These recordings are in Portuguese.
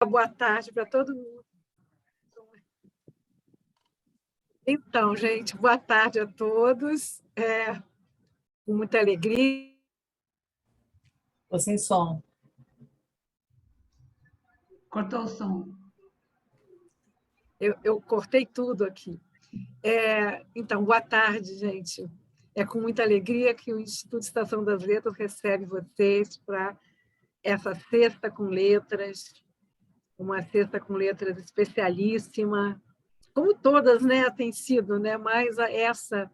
Boa tarde para todo mundo. Então, gente, boa tarde a todos. Com muita alegria. Tô sem som. Cortou o som. Eu cortei tudo aqui. Então, boa tarde, gente. É com muita alegria que o Instituto Estação das Letras recebe vocês para essa sexta com letras, uma sexta com letras especialíssima, como todas, né, tem sido, né? Mas essa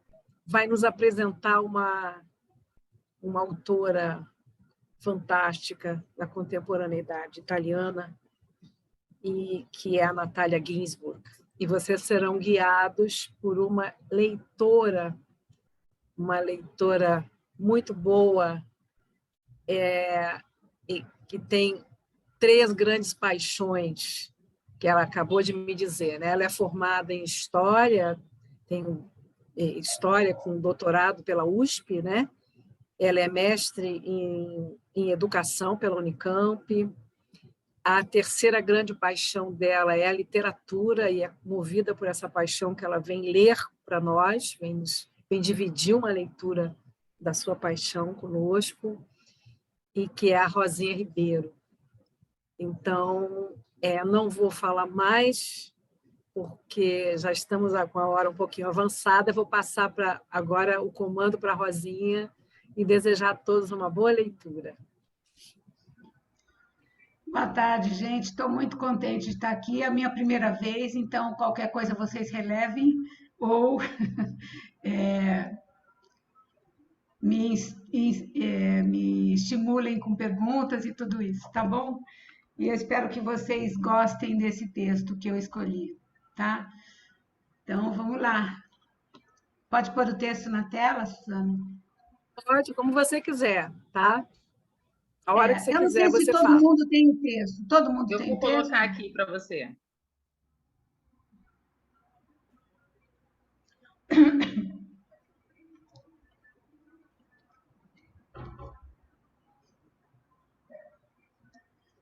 vai nos apresentar uma autora fantástica da contemporaneidade italiana, e que é a Natalia Ginzburg. E vocês serão guiados por uma leitora muito boa, e que tem 3 grandes paixões, que ela acabou de me dizer, né? Ela é formada em História, tem História com doutorado pela USP, né? Ela é mestre em Educação pela Unicamp. A terceira grande paixão dela é a literatura, e é movida por essa paixão que ela vem ler para nós, vem dividir uma leitura da sua paixão conosco, e que é a Rosinha Ribeiro. Então, não vou falar mais, porque já estamos com a hora um pouquinho avançada. Vou passar agora o comando para a Rosinha e desejar a todos uma boa leitura. Boa tarde, gente. Estou muito contente de estar aqui. É a minha primeira vez, então qualquer coisa vocês relevem ou me estimulem com perguntas e tudo isso, tá bom? E eu espero que vocês gostem desse texto que eu escolhi, tá? Então, vamos lá. Pode pôr o texto na tela, Suzana? Pode, como você quiser, tá? A hora que você Eu não quiser, sei se você todo fala. mundo tem o texto. Todo mundo tem o texto? Eu vou colocar aqui para você.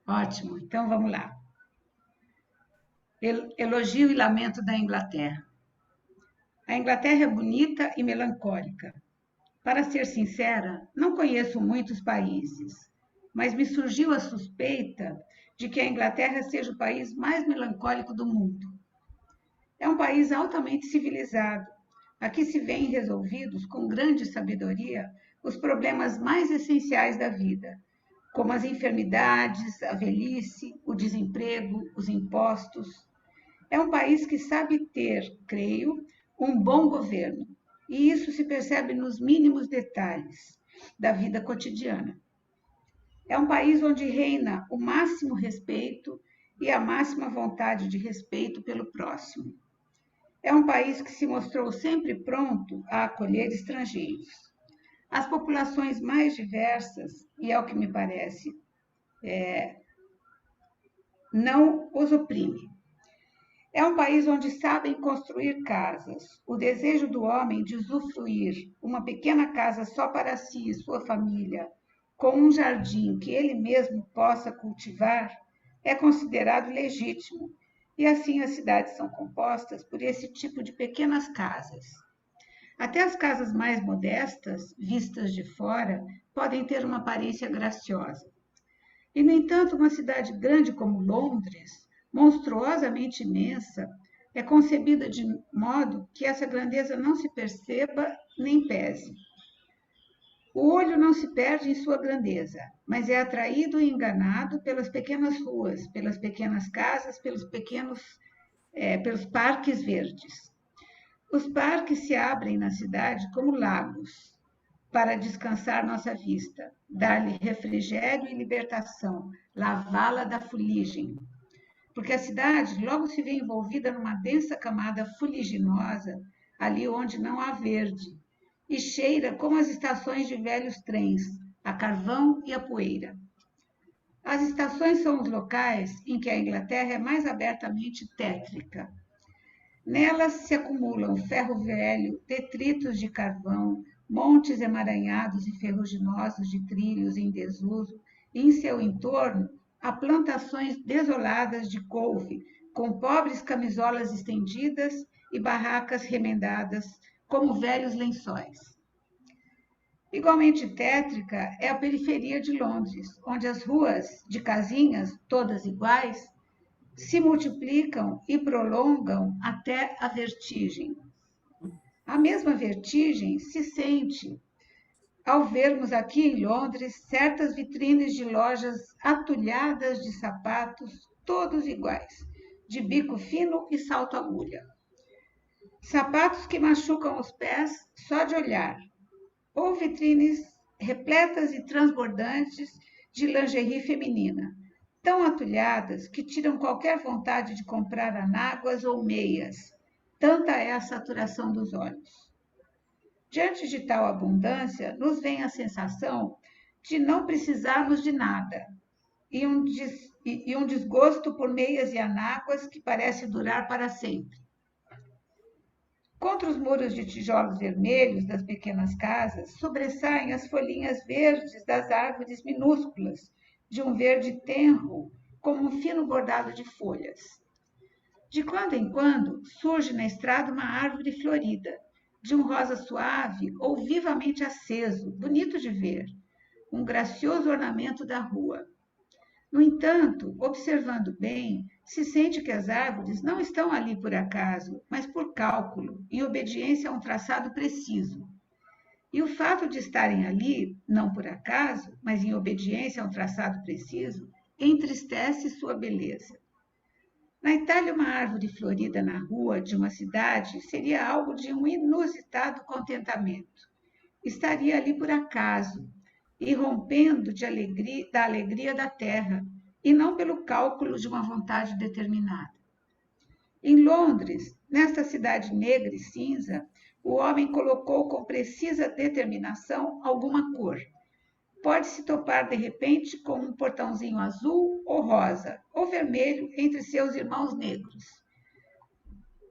Ótimo, então vamos lá. Elogio e lamento da Inglaterra. A Inglaterra é bonita e melancólica. Para ser sincera, não conheço muitos países, mas me surgiu a suspeita de que a Inglaterra seja o país mais melancólico do mundo. É um país altamente civilizado. Aqui se veem resolvidos com grande sabedoria os problemas mais essenciais da vida, como as enfermidades, a velhice, o desemprego, os impostos. É um país que sabe ter, creio, um bom governo, e isso se percebe nos mínimos detalhes da vida cotidiana. É um país onde reina o máximo respeito e a máxima vontade de respeito pelo próximo. É um país que se mostrou sempre pronto a acolher estrangeiros. As populações mais diversas, e é o que me parece, não os oprime. É um país onde sabem construir casas. O desejo do homem de usufruir uma pequena casa só para si e sua família, com um jardim que ele mesmo possa cultivar, é considerado legítimo. E assim as cidades são compostas por esse tipo de pequenas casas. Até as casas mais modestas, vistas de fora, podem ter uma aparência graciosa. E, no entanto, uma cidade grande como Londres, monstruosamente imensa, é concebida de modo que essa grandeza não se perceba nem pese. O olho não se perde em sua grandeza, mas é atraído e enganado pelas pequenas ruas, pelas pequenas casas, pelos parques verdes. Os parques se abrem na cidade como lagos, para descansar nossa vista, dar-lhe refrigério e libertação, lavá-la da fuligem. Porque a cidade logo se vê envolvida numa densa camada fuliginosa, ali onde não há verde, e cheira como as estações de velhos trens, a carvão e a poeira. As estações são os locais em que a Inglaterra é mais abertamente tétrica. Nelas se acumulam ferro velho, detritos de carvão, montes emaranhados e ferruginosos de trilhos em desuso, e em seu entorno, há plantações desoladas de couve, com pobres camisolas estendidas e barracas remendadas como velhos lençóis. Igualmente tétrica é a periferia de Londres, onde as ruas de casinhas, todas iguais, se multiplicam e prolongam até a vertigem. A mesma vertigem se sente ao vermos aqui em Londres certas vitrines de lojas atulhadas de sapatos, todos iguais, de bico fino e salto-agulha. Sapatos que machucam os pés só de olhar, ou vitrines repletas e transbordantes de lingerie feminina, tão atulhadas que tiram qualquer vontade de comprar anáguas ou meias. Tanta é a saturação dos olhos. Diante de tal abundância, nos vem a sensação de não precisarmos de nada e um desgosto por meias e anáguas que parece durar para sempre. Contra os muros de tijolos vermelhos das pequenas casas, sobressaem as folhinhas verdes das árvores minúsculas, de um verde tenro, como um fino bordado de folhas. De quando em quando, surge na estrada uma árvore florida, de um rosa suave ou vivamente aceso, bonito de ver, um gracioso ornamento da rua. No entanto, observando bem, se sente que as árvores não estão ali por acaso, mas por cálculo, em obediência a um traçado preciso. E o fato de estarem ali, não por acaso, mas em obediência a um traçado preciso, entristece sua beleza. Na Itália, uma árvore florida na rua de uma cidade seria algo de um inusitado contentamento. Estaria ali por acaso, irrompendo da alegria da terra, e não pelo cálculo de uma vontade determinada. Em Londres, nesta cidade negra e cinza, o homem colocou com precisa determinação alguma cor. Pode-se topar de repente com um portãozinho azul ou rosa, ou vermelho entre seus irmãos negros.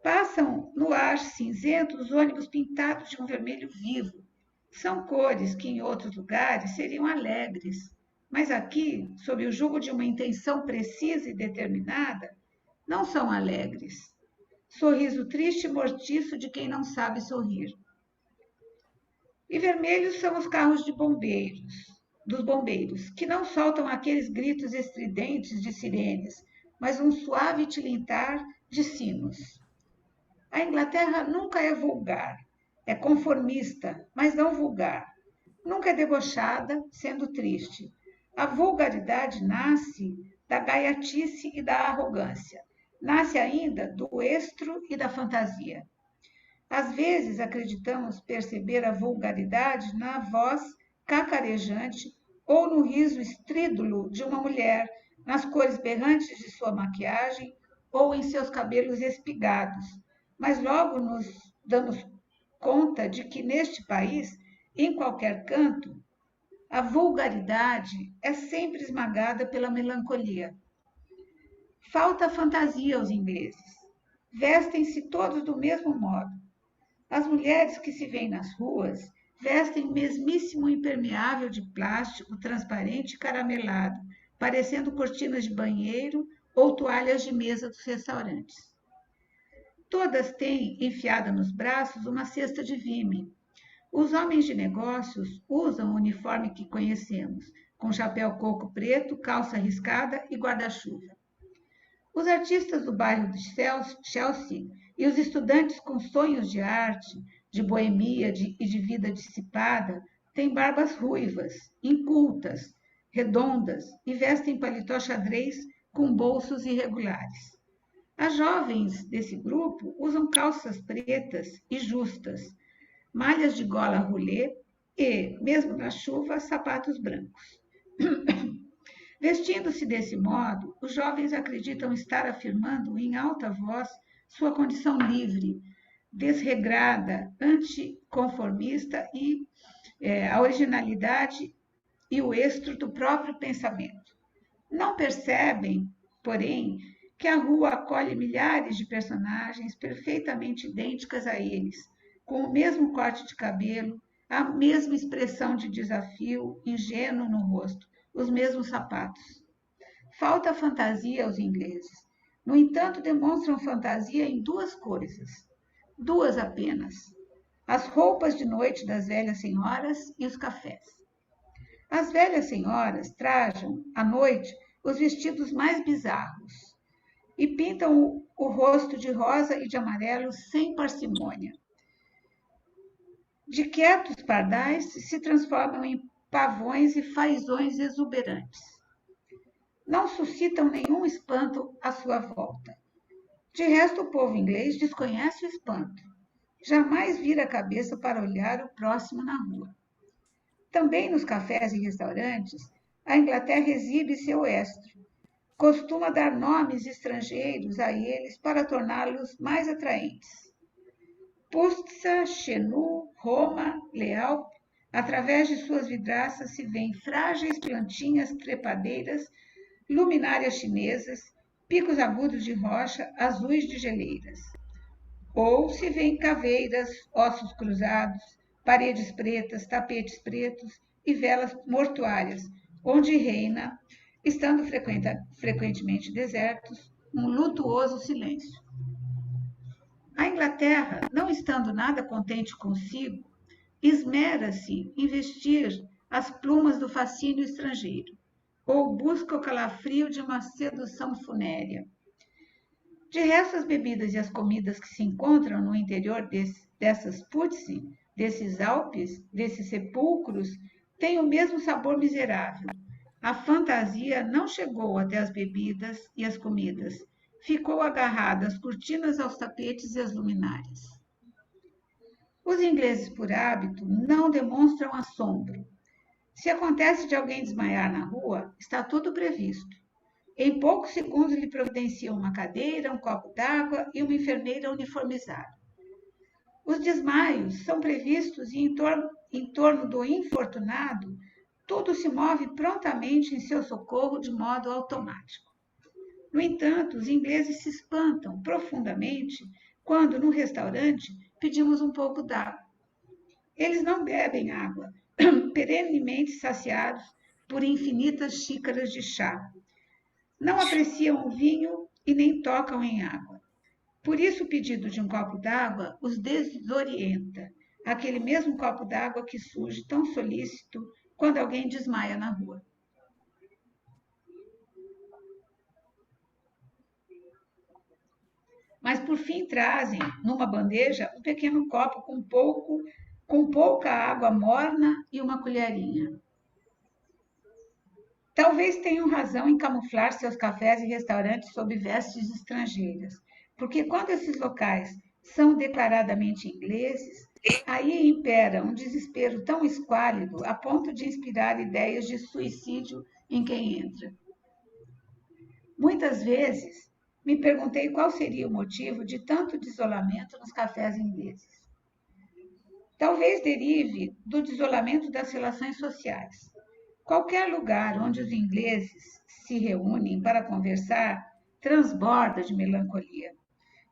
Passam no ar cinzento os ônibus pintados de um vermelho vivo. São cores que em outros lugares seriam alegres, mas aqui, sob o jugo de uma intenção precisa e determinada, não são alegres. Sorriso triste e mortiço de quem não sabe sorrir. E vermelhos são os carros dos bombeiros, que não soltam aqueles gritos estridentes de sirenes, mas um suave tilintar de sinos. A Inglaterra nunca é vulgar, é conformista, mas não vulgar. Nunca é debochada, sendo triste. A vulgaridade nasce da gaiatice e da arrogância. Nasce ainda do estro e da fantasia. Às vezes acreditamos perceber a vulgaridade na voz cacarejante ou no riso estrídulo de uma mulher, nas cores berrantes de sua maquiagem ou em seus cabelos espigados. Mas logo nos damos conta de que neste país, em qualquer canto, a vulgaridade é sempre esmagada pela melancolia. Falta fantasia aos ingleses. Vestem-se todos do mesmo modo. As mulheres que se veem nas ruas vestem o mesmíssimo impermeável de plástico transparente e caramelado, parecendo cortinas de banheiro ou toalhas de mesa dos restaurantes. Todas têm enfiada nos braços uma cesta de vime. Os homens de negócios usam o uniforme que conhecemos, com chapéu coco preto, calça riscada e guarda-chuva. Os artistas do bairro de Chelsea e os estudantes com sonhos de arte, de boemia e de vida dissipada têm barbas ruivas, incultas, redondas e vestem paletó xadrez com bolsos irregulares. As jovens desse grupo usam calças pretas e justas, malhas de gola roulé e, mesmo na chuva, sapatos brancos. Vestindo-se desse modo, os jovens acreditam estar afirmando em alta voz sua condição livre, desregrada, anticonformista e a originalidade e o estro do próprio pensamento. Não percebem, porém, que a rua acolhe milhares de personagens perfeitamente idênticas a eles, com o mesmo corte de cabelo, a mesma expressão de desafio ingênuo no rosto, os mesmos sapatos. Falta fantasia aos ingleses. No entanto, demonstram fantasia em duas coisas, duas apenas: as roupas de noite das velhas senhoras e os cafés. As velhas senhoras trajam, à noite, os vestidos mais bizarros e pintam o rosto de rosa e de amarelo sem parcimônia. De quietos pardais se transformam em pavões e fazões exuberantes. Não suscitam nenhum espanto à sua volta. De resto, o povo inglês desconhece o espanto. Jamais vira a cabeça para olhar o próximo na rua. Também nos cafés e restaurantes, a Inglaterra exibe seu estro. Costuma dar nomes estrangeiros a eles para torná-los mais atraentes. Puszta, Chenu, Roma, Leal, através de suas vidraças se vêem frágeis plantinhas trepadeiras, luminárias chinesas, picos agudos de rocha, azuis de geleiras. Ou se vêem caveiras, ossos cruzados, paredes pretas, tapetes pretos e velas mortuárias, onde reina, estando frequentemente desertos, um lutuoso silêncio. A Inglaterra, não estando nada contente consigo, esmera-se em vestir as plumas do fascínio estrangeiro, ou busca o calafrio de uma sedução funérea. De resto, as bebidas e as comidas que se encontram no interior dessas Putzi, desses Alpes, desses sepulcros, têm o mesmo sabor miserável. A fantasia não chegou até as bebidas e as comidas, ficou agarrada às cortinas, aos tapetes e às luminárias. Os ingleses, por hábito, não demonstram assombro. Se acontece de alguém desmaiar na rua, está tudo previsto. Em poucos segundos lhe providenciam uma cadeira, um copo d'água e uma enfermeira uniformizada. Os desmaios são previstos e em torno do infortunado, tudo se move prontamente em seu socorro de modo automático. No entanto, os ingleses se espantam profundamente quando, no restaurante, pedimos um pouco d'água. Eles não bebem água, perenemente saciados por infinitas xícaras de chá. Não apreciam o vinho e nem tocam em água. Por isso, o pedido de um copo d'água os desorienta, aquele mesmo copo d'água que surge tão solícito quando alguém desmaia na rua. Mas, por fim, trazem, numa bandeja, um pequeno copo com pouca água morna e uma colherinha. Talvez tenham razão em camuflar seus cafés e restaurantes sob vestes estrangeiras, porque quando esses locais são declaradamente ingleses, aí impera um desespero tão esquálido a ponto de inspirar ideias de suicídio em quem entra. Muitas vezes me perguntei qual seria o motivo de tanto desolamento nos cafés ingleses. Talvez derive do desolamento das relações sociais. Qualquer lugar onde os ingleses se reúnem para conversar transborda de melancolia.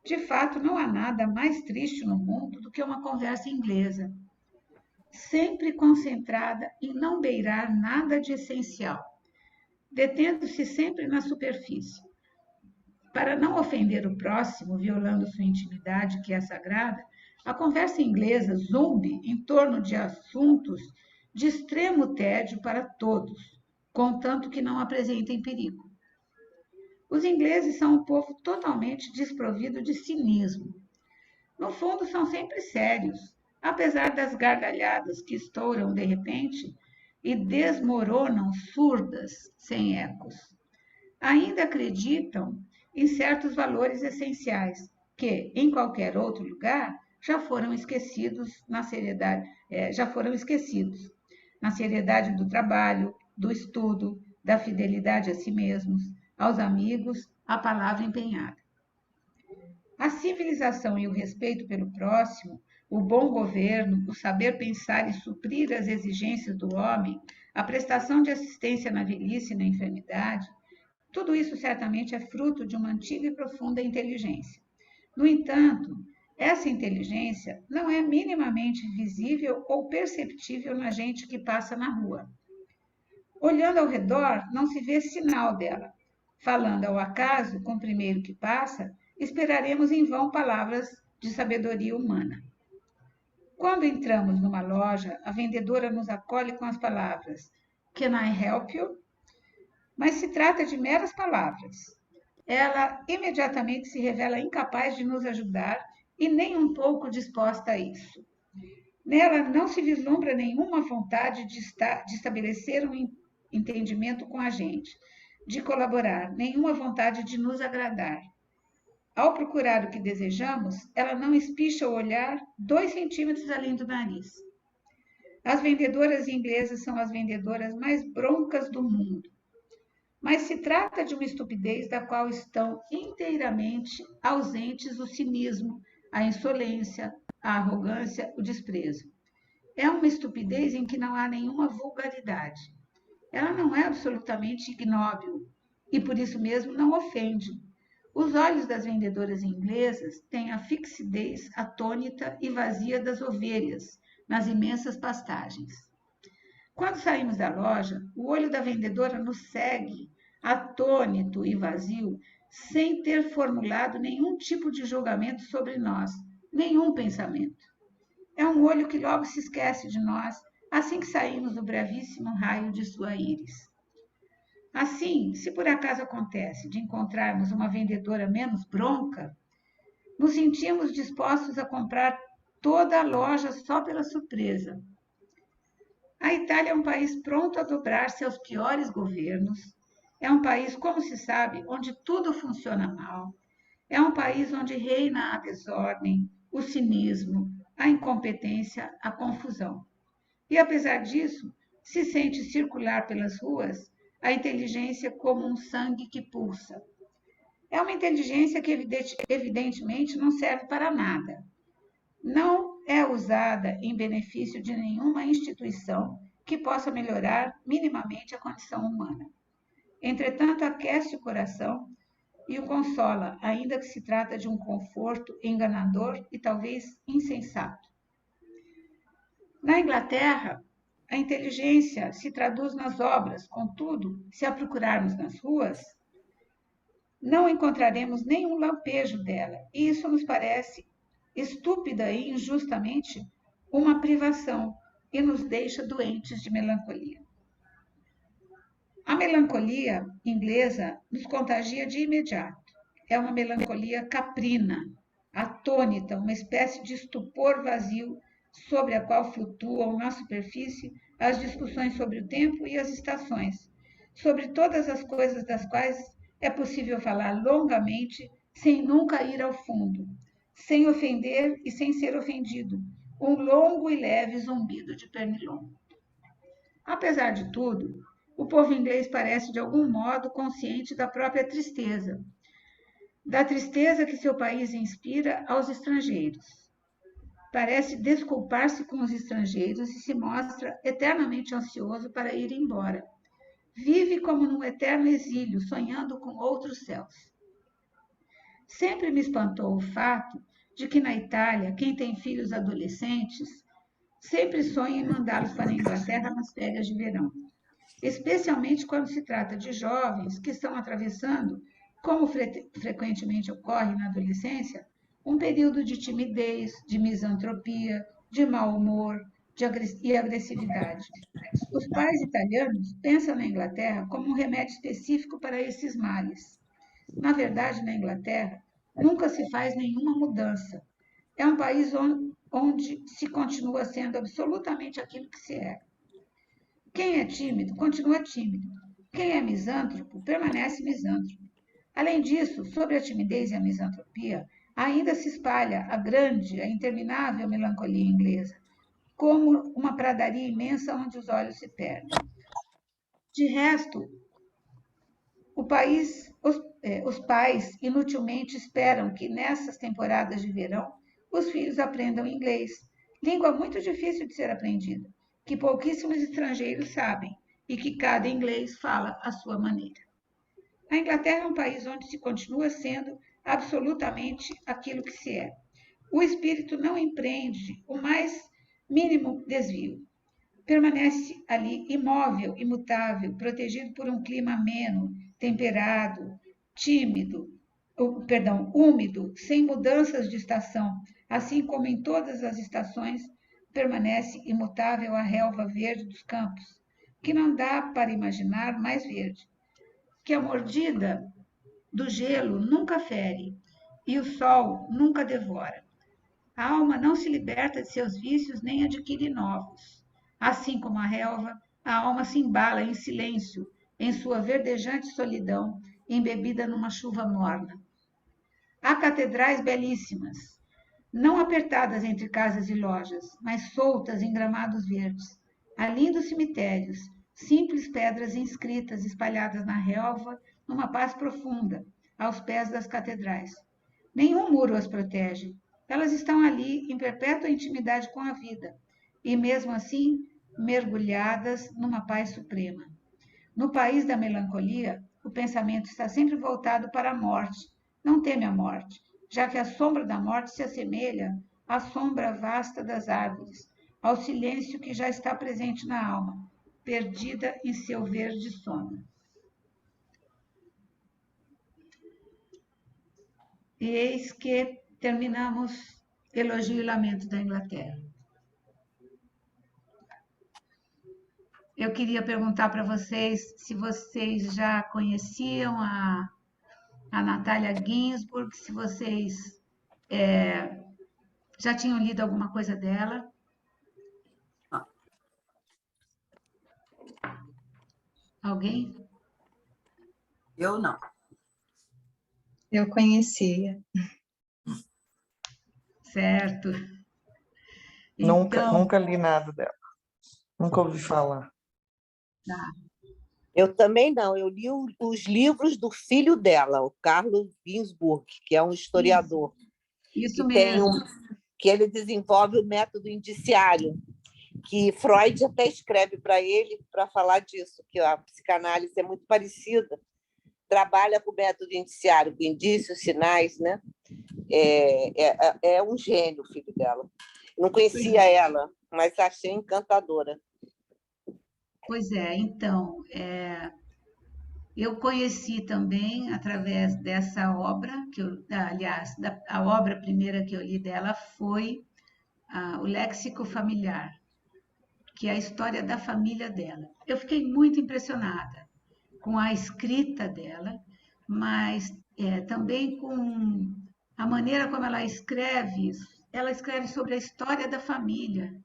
De fato, não há nada mais triste no mundo do que uma conversa inglesa, sempre concentrada em não beirar nada de essencial, detendo-se sempre na superfície. Para não ofender o próximo, violando sua intimidade, que é sagrada, a conversa inglesa zumbe em torno de assuntos de extremo tédio para todos, contanto que não apresentem perigo. Os ingleses são um povo totalmente desprovido de cinismo. No fundo, são sempre sérios, apesar das gargalhadas que estouram de repente e desmoronam surdas, sem ecos. Ainda acreditam em certos valores essenciais que, em qualquer outro lugar, já foram esquecidos na seriedade do trabalho, do estudo, da fidelidade a si mesmos, aos amigos, à palavra empenhada. A civilização e o respeito pelo próximo, o bom governo, o saber pensar e suprir as exigências do homem, a prestação de assistência na velhice e na enfermidade, tudo isso certamente é fruto de uma antiga e profunda inteligência. No entanto, essa inteligência não é minimamente visível ou perceptível na gente que passa na rua. Olhando ao redor, não se vê sinal dela, falando ao acaso com o primeiro que passa, esperaremos em vão palavras de sabedoria humana. Quando entramos numa loja, a vendedora nos acolhe com as palavras "Can I help you?", mas se trata de meras palavras. Ela imediatamente se revela incapaz de nos ajudar e nem um pouco disposta a isso. Nela não se vislumbra nenhuma vontade de estabelecer um entendimento com a gente, de colaborar, nenhuma vontade de nos agradar. Ao procurar o que desejamos, ela não espicha o olhar 2 centímetros além do nariz. As vendedoras inglesas são as vendedoras mais broncas do mundo. Mas se trata de uma estupidez da qual estão inteiramente ausentes o cinismo, a insolência, a arrogância, o desprezo. É uma estupidez em que não há nenhuma vulgaridade. Ela não é absolutamente ignóbil e, por isso mesmo, não ofende. Os olhos das vendedoras inglesas têm a fixidez atônita e vazia das ovelhas nas imensas pastagens. Quando saímos da loja, o olho da vendedora nos segue, atônito e vazio, sem ter formulado nenhum tipo de julgamento sobre nós, nenhum pensamento. É um olho que logo se esquece de nós, assim que saímos do brevíssimo raio de sua íris. Assim, se por acaso acontece de encontrarmos uma vendedora menos bronca, nos sentimos dispostos a comprar toda a loja só pela surpresa. A Itália é um país pronto a dobrar-se aos piores governos. É um país, como se sabe, onde tudo funciona mal. É um país onde reina a desordem, o cinismo, a incompetência, a confusão. E, apesar disso, se sente circular pelas ruas a inteligência como um sangue que pulsa. É uma inteligência que evidentemente não serve para nada. Não é usada em benefício de nenhuma instituição que possa melhorar minimamente a condição humana. Entretanto, aquece o coração e o consola, ainda que se trata de um conforto enganador e talvez insensato. Na Inglaterra, a inteligência se traduz nas obras, contudo, se a procurarmos nas ruas, não encontraremos nenhum lampejo dela, e isso nos parece estúpida e injustamente uma privação e nos deixa doentes de melancolia. A melancolia inglesa nos contagia de imediato. É uma melancolia caprina, atônita, uma espécie de estupor vazio sobre a qual flutuam na superfície as discussões sobre o tempo e as estações, sobre todas as coisas das quais é possível falar longamente sem nunca ir ao fundo, sem ofender e sem ser ofendido, um longo e leve zumbido de pernilongo. Apesar de tudo, o povo inglês parece de algum modo consciente da própria tristeza, da tristeza que seu país inspira aos estrangeiros. Parece desculpar-se com os estrangeiros e se mostra eternamente ansioso para ir embora. Vive como num eterno exílio, sonhando com outros céus. Sempre me espantou o fato de que na Itália, quem tem filhos adolescentes sempre sonha em mandá-los para a Inglaterra nas férias de verão, especialmente quando se trata de jovens que estão atravessando, como frequentemente ocorre na adolescência, um período de timidez, de misantropia, de mau humor e agressividade. Os pais italianos pensam na Inglaterra como um remédio específico para esses males. Na verdade, na Inglaterra, nunca se faz nenhuma mudança. É um país onde se continua sendo absolutamente aquilo que se é. Quem é tímido, continua tímido. Quem é misântropo, permanece misântropo. Além disso, sobre a timidez e a misantropia, ainda se espalha a grande, a interminável melancolia inglesa, como uma pradaria imensa onde os olhos se perdem. De resto, os pais inutilmente esperam que nessas temporadas de verão os filhos aprendam inglês, língua muito difícil de ser aprendida, que pouquíssimos estrangeiros sabem e que cada inglês fala à sua maneira. A Inglaterra é um país onde se continua sendo absolutamente aquilo que se é. O espírito não empreende o mais mínimo desvio. Permanece ali imóvel, imutável, protegido por um clima ameno, temperado, tímido, úmido, sem mudanças de estação, assim como em todas as estações, permanece imutável a relva verde dos campos, que não dá para imaginar mais verde, que a mordida do gelo nunca fere e o sol nunca devora. A alma não se liberta de seus vícios nem adquire novos. Assim como a relva, a alma se embala em silêncio, em sua verdejante solidão, embebida numa chuva morna. Há catedrais belíssimas, não apertadas entre casas e lojas, mas soltas em gramados verdes. Há lindos cemitérios, simples pedras inscritas espalhadas na relva, numa paz profunda, aos pés das catedrais. Nenhum muro as protege. Elas estão ali em perpétua intimidade com a vida, e mesmo assim mergulhadas numa paz suprema. No país da melancolia, o pensamento está sempre voltado para a morte. Não teme a morte, já que a sombra da morte se assemelha à sombra vasta das árvores, ao silêncio que já está presente na alma, perdida em seu verde sono. E eis que terminamos Elogio e Lamento da Inglaterra. Eu queria perguntar para vocês se vocês já conheciam a Natália Ginsburg, se vocês já tinham lido alguma coisa dela. Alguém? Eu não. Eu conhecia. Certo. Nunca li nada dela. Nunca ouvi falar. Tá. Eu também não. Eu li os livros do filho dela, o Carlos Ginsburg, que é um historiador. Isso mesmo. Que ele desenvolve o método indiciário, que Freud até escreve para ele para falar disso, que a psicanálise é muito parecida. Trabalha com o método indiciário, com indícios, sinais, né? É um gênio o filho dela. Não conhecia ela, mas achei encantadora. Pois é, então, eu conheci também através dessa obra, a obra primeira que eu li dela foi o Léxico Familiar, que é a história da família dela. Eu fiquei muito impressionada com a escrita dela, mas também com a maneira como ela escreve sobre a história da família,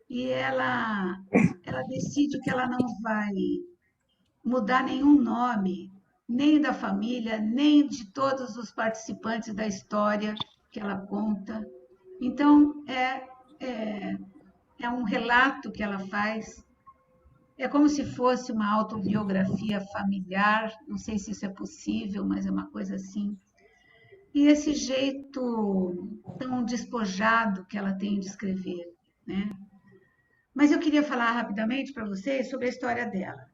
e ela decide que ela não vai mudar nenhum nome, nem da família, nem de todos os participantes da história que ela conta. Então, é um relato que ela faz. É como se fosse uma autobiografia familiar, não sei se isso é possível, mas é uma coisa assim. E esse jeito tão despojado que ela tem de escrever, né? Mas eu queria falar rapidamente para vocês sobre a história dela.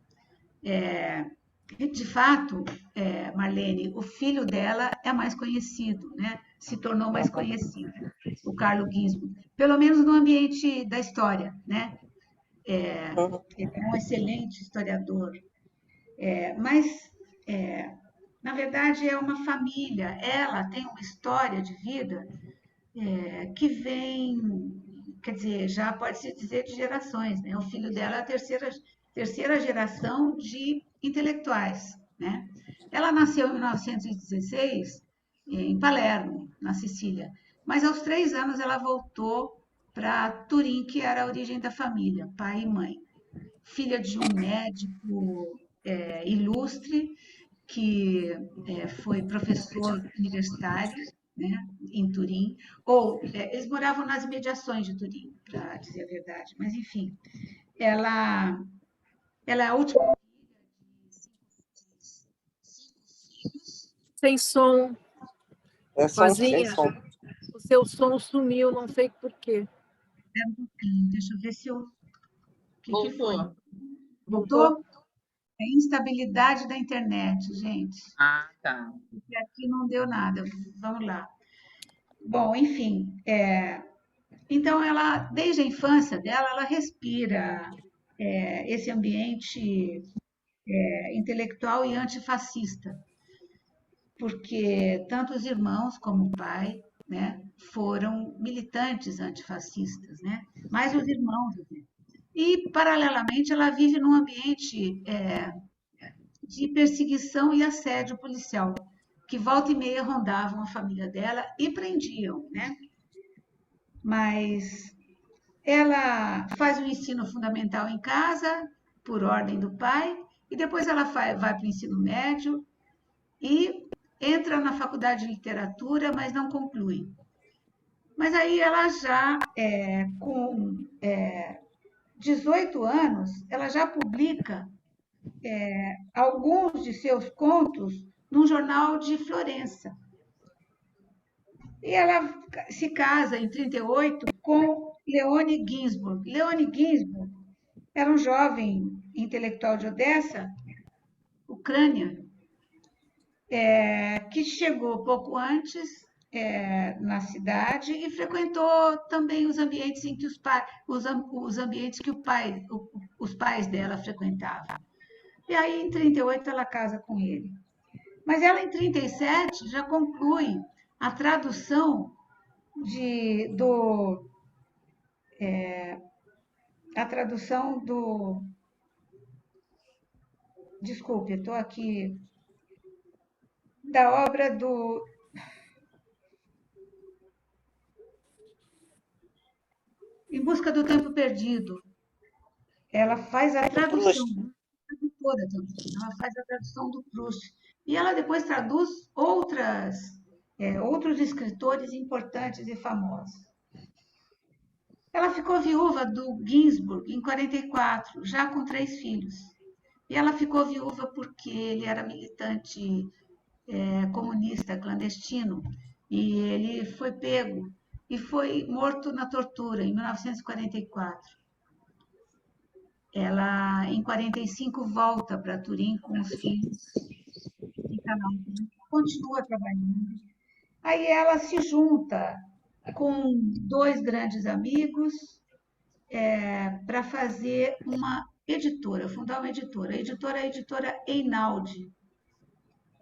De fato, Marlene, o filho dela é mais conhecido, né? Se tornou mais conhecido, o Carlo Ginzburg, pelo menos no ambiente da história, né? Ele é um excelente historiador, mas, na verdade, é uma família. Ela tem uma história de vida que vem, quer dizer, já pode-se dizer de gerações, né? O filho dela é a terceira geração de intelectuais, né? Ela nasceu em 1916 em Palermo, na Sicília, mas aos 3 anos ela voltou para Turim, que era a origem da família, pai e mãe. Filha de um médico ilustre, que foi professor universitário, né, em Turim, eles moravam nas imediações de Turim, para dizer a verdade, mas enfim, ela é a última Sem som. Sem som. O seu som sumiu, não sei por quê. Espera um pouquinho, deixa eu ver se eu... O que foi? Voltou? É instabilidade da internet, gente. Ah, tá. Porque aqui não deu nada. Vamos lá. Bom, enfim, então ela, desde a infância dela, ela respira esse ambiente intelectual e antifascista, porque tanto os irmãos como o pai, né, foram militantes antifascistas, né? Mais os irmãos. E, paralelamente, ela vive num ambiente de perseguição e assédio policial, que volta e meia rondavam a família dela e prendiam, né? Mas ela faz o ensino fundamental em casa, por ordem do pai, e depois ela vai para o ensino médio e entra na faculdade de literatura, mas não conclui. Mas aí ela já, com 18 anos, ela já publica alguns de seus contos num jornal de Florença. E ela se casa em 38 com Leone Ginsburg. Leone Ginsburg era um jovem intelectual de Odessa, Ucrânia, que chegou pouco antes na cidade e frequentou também os ambientes em que os ambientes que os pais dela frequentavam. E aí, em 38, ela casa com ele. Mas ela, em 37, já conclui a tradução Desculpe, estou aqui. Da obra do. Em Busca do Tempo Perdido. Ela faz a tradução. Ela faz a tradução do Proust. E ela depois traduz outros escritores importantes e famosos. Ela ficou viúva do Ginsburg em 44, já com 3 filhos. E ela ficou viúva porque ele era militante comunista clandestino e ele foi pego e foi morto na tortura em 1944. Ela, em 45, volta para Turim com os filhos e continua trabalhando. Aí ela se junta com 2 grandes amigos para fazer uma editora, fundar uma editora. A editora Einaudi.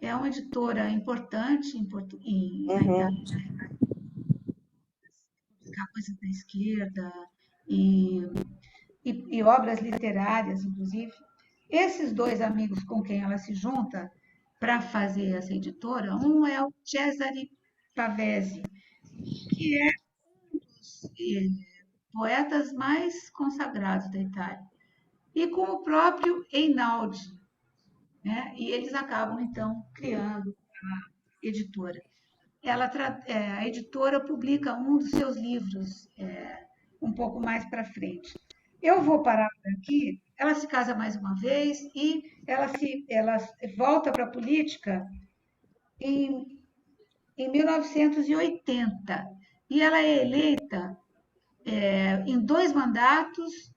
É uma editora importante na Itália, publicar coisas da esquerda e obras literárias, inclusive. Esses 2 amigos com quem ela se junta para fazer essa editora, um é o Cesare Pavese, que é um dos poetas mais consagrados da Itália, e com o próprio Einaudi, né? E eles acabam, então, criando a editora. A editora publica um dos seus livros um pouco mais para frente. Eu vou parar por aqui. Ela se casa mais uma vez e ela volta para a política em 1980. E ela é eleita em 2 mandatos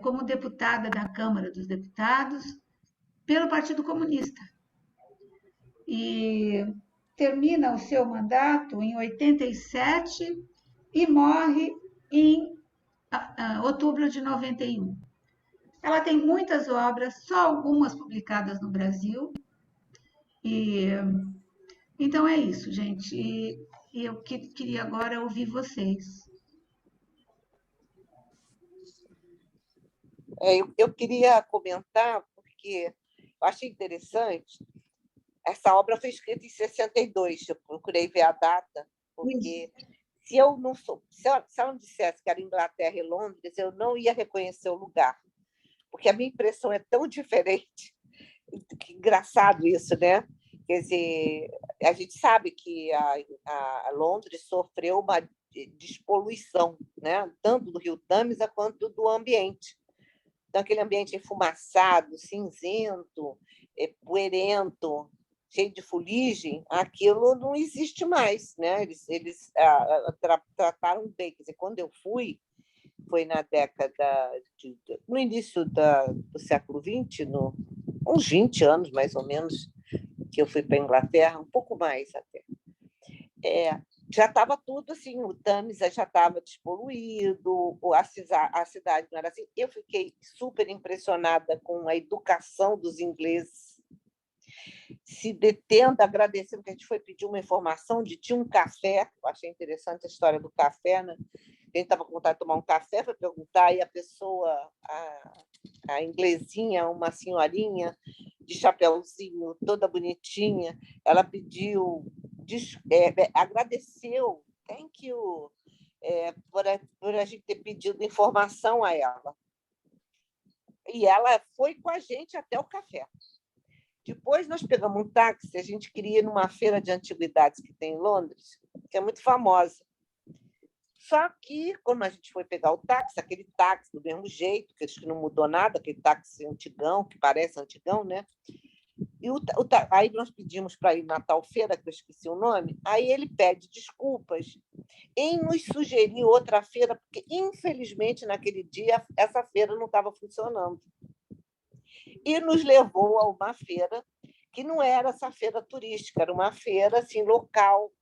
como deputada da Câmara dos Deputados pelo Partido Comunista. E termina o seu mandato em 87 e morre em outubro de 91. Ela tem muitas obras, só algumas publicadas no Brasil. Então é isso, gente. E eu queria agora ouvir vocês. Eu queria comentar, porque eu achei interessante. Essa obra foi escrita em 62, eu procurei ver a data, porque se ela não dissesse que era Inglaterra e Londres, eu não ia reconhecer o lugar, porque a minha impressão é tão diferente. Que engraçado isso, né? Quer dizer, a gente sabe que a Londres sofreu uma despoluição, né? Tanto do rio Tâmisa quanto do ambiente. Então, aquele ambiente enfumaçado, cinzento, poeirento, cheio de fuligem, aquilo não existe mais, né? Eles trataram bem. Quer dizer, quando eu fui, foi na década no início do século XX, uns 20 anos, mais ou menos, que eu fui para a Inglaterra, um pouco mais até. já estava tudo assim, o Tamisa já estava despoluído, a cidade não era assim. Eu fiquei super impressionada com a educação dos ingleses, se detendo, agradecendo, que a gente foi pedir uma informação tinha um café, eu achei interessante a história do café, né? A gente estava com vontade de tomar um café para perguntar, e a pessoa, a inglesinha, uma senhorinha de chapeuzinho, toda bonitinha, ela pediu, agradeceu, thank you, por a gente ter pedido informação a ela. E ela foi com a gente até o café. Depois nós pegamos um táxi, a gente queria ir numa feira de antiguidades que tem em Londres, que é muito famosa. Só que, como a gente foi pegar o táxi, aquele táxi do mesmo jeito, que acho que não mudou nada, aquele táxi antigão, que parece antigão, né? E aí nós pedimos para ir na tal feira, que eu esqueci o nome, aí ele pede desculpas em nos sugerir outra feira, porque, infelizmente, naquele dia, essa feira não estava funcionando. E nos levou a uma feira que não era essa feira turística, era uma feira assim, local,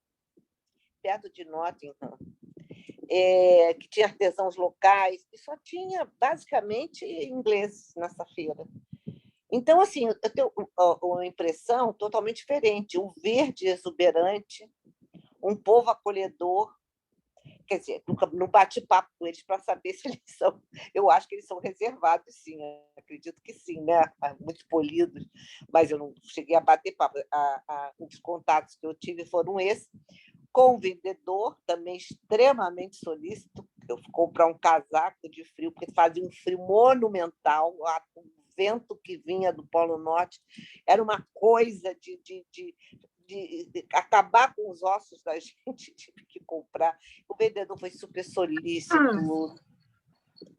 perto de Nottingham, que tinha artesãos locais, e só tinha, basicamente, ingleses nessa feira. Então, assim, eu tenho uma impressão totalmente diferente, um verde exuberante, um povo acolhedor. Quer dizer, não bati papo com eles para saber se eles são. Eu acho que eles são reservados, sim, acredito que sim, né? Muito polidos, mas eu não cheguei a bater papo. Os contatos que eu tive foram esses. Com o vendedor, também extremamente solícito. Eu fui comprar um casaco de frio, porque fazia um frio monumental, o vento que vinha do Polo Norte era uma coisa de acabar com os ossos da gente, tive que comprar. O vendedor foi super solícito.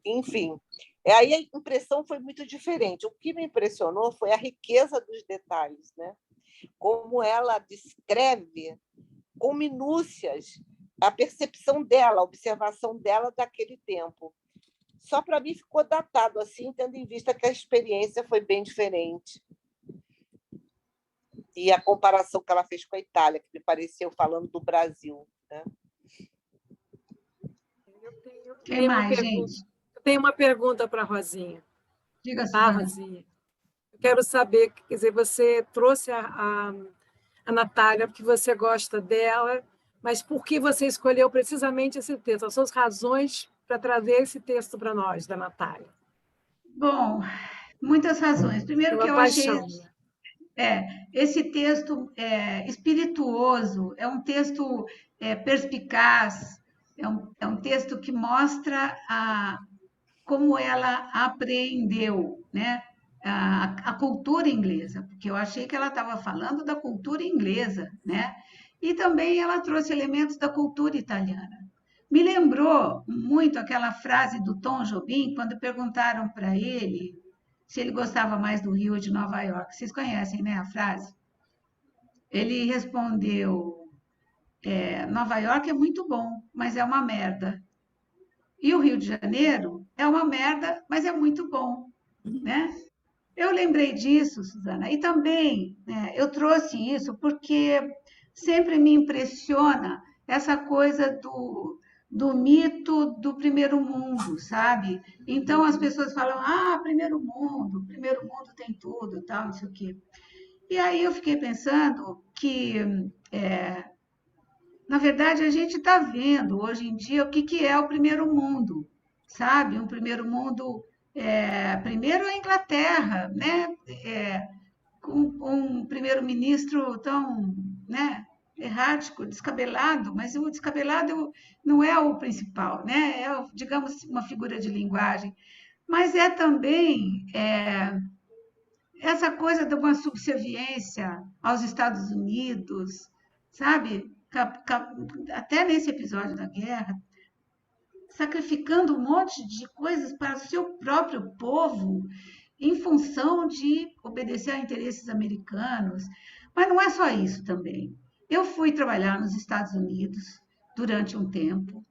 Enfim, aí a impressão foi muito diferente. O que me impressionou foi a riqueza dos detalhes, né? Como ela descreve com minúcias a percepção dela, a observação dela daquele tempo. Só para mim ficou datado assim, tendo em vista que a experiência foi bem diferente. E a comparação que ela fez com a Itália, que me pareceu falando do Brasil, né? Eu tenho uma pergunta para a Rosinha. Diga, Suzana. Rosinha. Eu quero saber, quer dizer, você trouxe a Natália porque você gosta dela, mas por que você escolheu precisamente esse texto? As suas razões para trazer esse texto para nós, da Natália? Bom, muitas razões. Primeiro que eu achei esse texto espirituoso, é um texto perspicaz, é um texto que mostra como ela apreendeu, né, a cultura inglesa, porque eu achei que ela estava falando da cultura inglesa, né? E também ela trouxe elementos da cultura italiana. Me lembrou muito aquela frase do Tom Jobim, quando perguntaram para ele se ele gostava mais do Rio ou de Nova York. Vocês conhecem, né, a frase? Ele respondeu: Nova York é muito bom, mas é uma merda. E o Rio de Janeiro é uma merda, mas é muito bom, né? Eu lembrei disso, Suzana, e também eu trouxe isso porque sempre me impressiona essa coisa do mito do primeiro mundo, sabe? Então as pessoas falam, primeiro mundo tem tudo, tal, não sei o quê. E aí eu fiquei pensando que, na verdade, a gente está vendo hoje em dia o que é o primeiro mundo, sabe? Um primeiro mundo, primeiro a Inglaterra, né? Com um primeiro-ministro tão, né, errático, descabelado, mas o descabelado não é o principal, né? É, digamos, uma figura de linguagem, mas é também essa coisa de uma subserviência aos Estados Unidos, sabe? Até nesse episódio da guerra, sacrificando um monte de coisas para o seu próprio povo em função de obedecer a interesses americanos. Mas não é só isso também. Eu fui trabalhar nos Estados Unidos durante um tempo,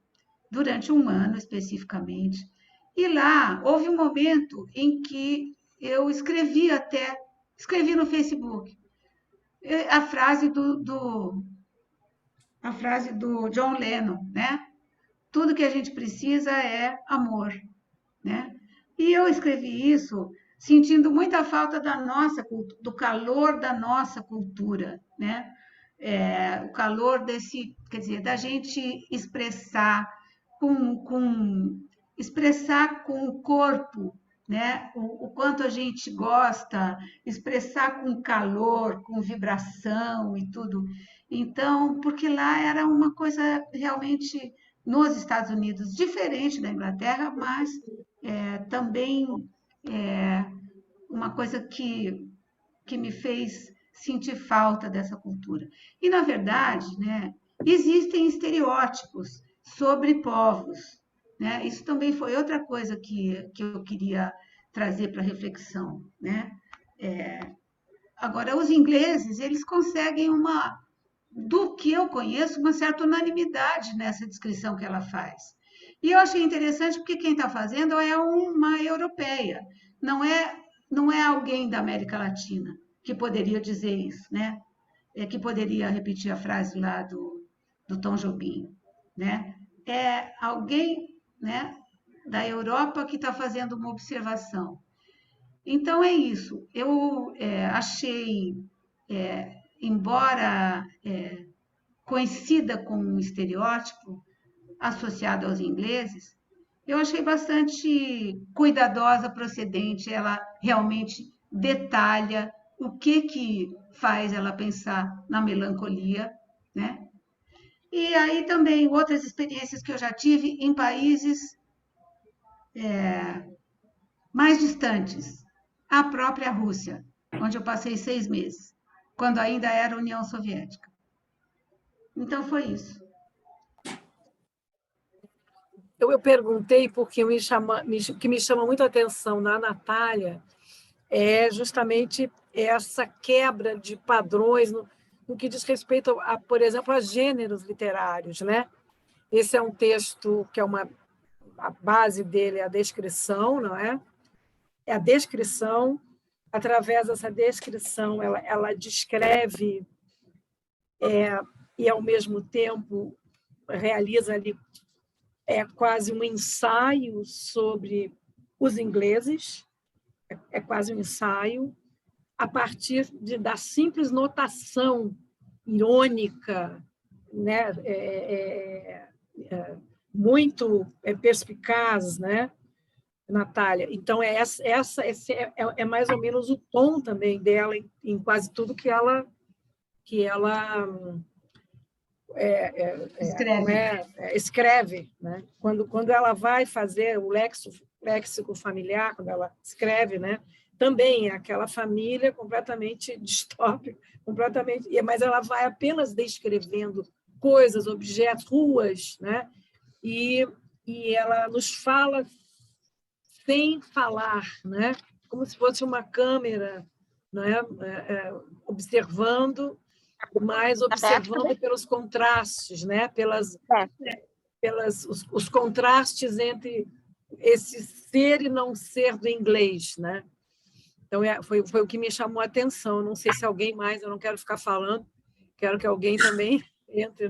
durante um ano especificamente, e lá houve um momento em que eu escrevi no Facebook a frase a frase do John Lennon, né? Tudo que a gente precisa é amor, né? E eu escrevi isso sentindo muita falta do calor da nossa cultura, né? O calor desse, quer dizer, da gente expressar expressar com o corpo, né? O quanto a gente gosta, expressar com calor, com vibração e tudo. Então, porque lá era uma coisa realmente nos Estados Unidos diferente da Inglaterra, mas também uma coisa que me fez sentir falta dessa cultura. E, na verdade, né, existem estereótipos sobre povos, né? Isso também foi outra coisa que eu queria trazer para reflexão, né? Agora, os ingleses, eles conseguem do que eu conheço, uma certa unanimidade nessa descrição que ela faz. E eu achei interessante porque quem está fazendo é uma europeia, não é alguém da América Latina que poderia dizer isso, né? Que poderia repetir a frase lá do Tom Jobim, né? É alguém, né, da Europa que está fazendo uma observação. Então, é isso. Eu achei, embora coincida com um estereótipo associado aos ingleses, eu achei bastante cuidadosa, procedente. Ela realmente detalha o que faz ela pensar na melancolia, né? E aí também outras experiências que eu já tive em países mais distantes, a própria Rússia, onde eu passei 6 meses, quando ainda era União Soviética. Então, foi isso. Eu perguntei porque o que me chama muito a atenção na Natália é justamente essa quebra de padrões no que diz respeito, por exemplo, a gêneros literários, né? Esse é um texto que a base dele é a descrição, não é? É a descrição. Através dessa descrição, ela descreve e, ao mesmo tempo, realiza ali quase um ensaio sobre os ingleses, é quase um ensaio, a partir da simples notação irônica, né? Muito perspicaz, né, Natália? Então, esse é mais ou menos o tom também dela em quase tudo que ela escreve, né? Quando ela vai fazer o léxico familiar, quando ela escreve, né? Também é aquela família completamente distópica, mas ela vai apenas descrevendo coisas, objetos, ruas, né? E ela nos fala sem falar, né? Como se fosse uma câmera, né? Observando, mas observando pelos contrastes, né? Os contrastes entre esse ser e não ser do inglês, né? Então, foi o que me chamou a atenção. Não sei se alguém mais, eu não quero ficar falando, quero que alguém também entre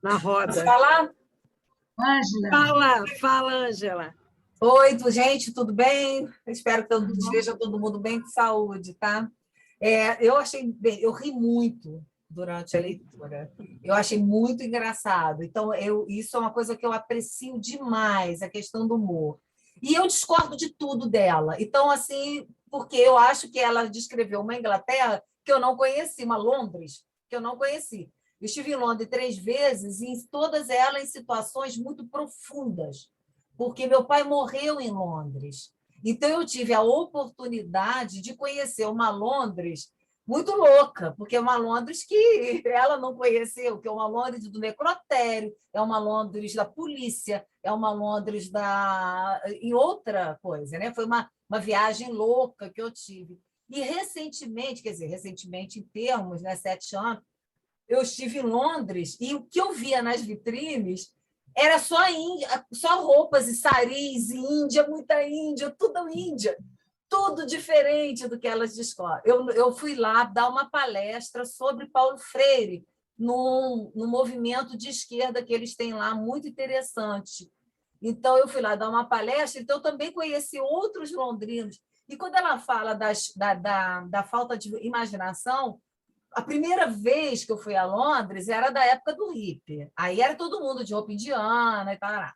na roda. Posso falar? Ângela. Fala, Ângela. Oi, gente, tudo bem? Espero que esteja todo mundo bem de saúde, tá? Eu ri muito durante a leitura. Eu achei muito engraçado. Então, isso é uma coisa que eu aprecio demais, a questão do humor. E eu discordo de tudo dela. Então, assim, porque eu acho que ela descreveu uma Inglaterra que eu não conheci, uma Londres que eu não conheci. Eu estive em Londres 3 vezes, e todas elas em situações muito profundas, porque meu pai morreu em Londres. Então, eu tive a oportunidade de conhecer uma Londres muito louca, porque é uma Londres que ela não conheceu, que é uma Londres do necrotério, é uma Londres da polícia, é uma Londres em outra coisa, né? Foi uma viagem louca que eu tive. E recentemente, quer dizer, recentemente em termos, né, 7 anos, eu estive em Londres e o que eu via nas vitrines era só roupas e saris, e Índia, muita Índia, tudo Índia. Tudo diferente do que elas descobrem. Eu fui lá dar uma palestra sobre Paulo Freire, num movimento de esquerda que eles têm lá, muito interessante. Então, eu fui lá dar uma palestra, então eu também conheci outros londrinos. E quando ela fala da falta de imaginação, a primeira vez que eu fui a Londres era da época do hippie. Aí era todo mundo de roupa indiana e tal.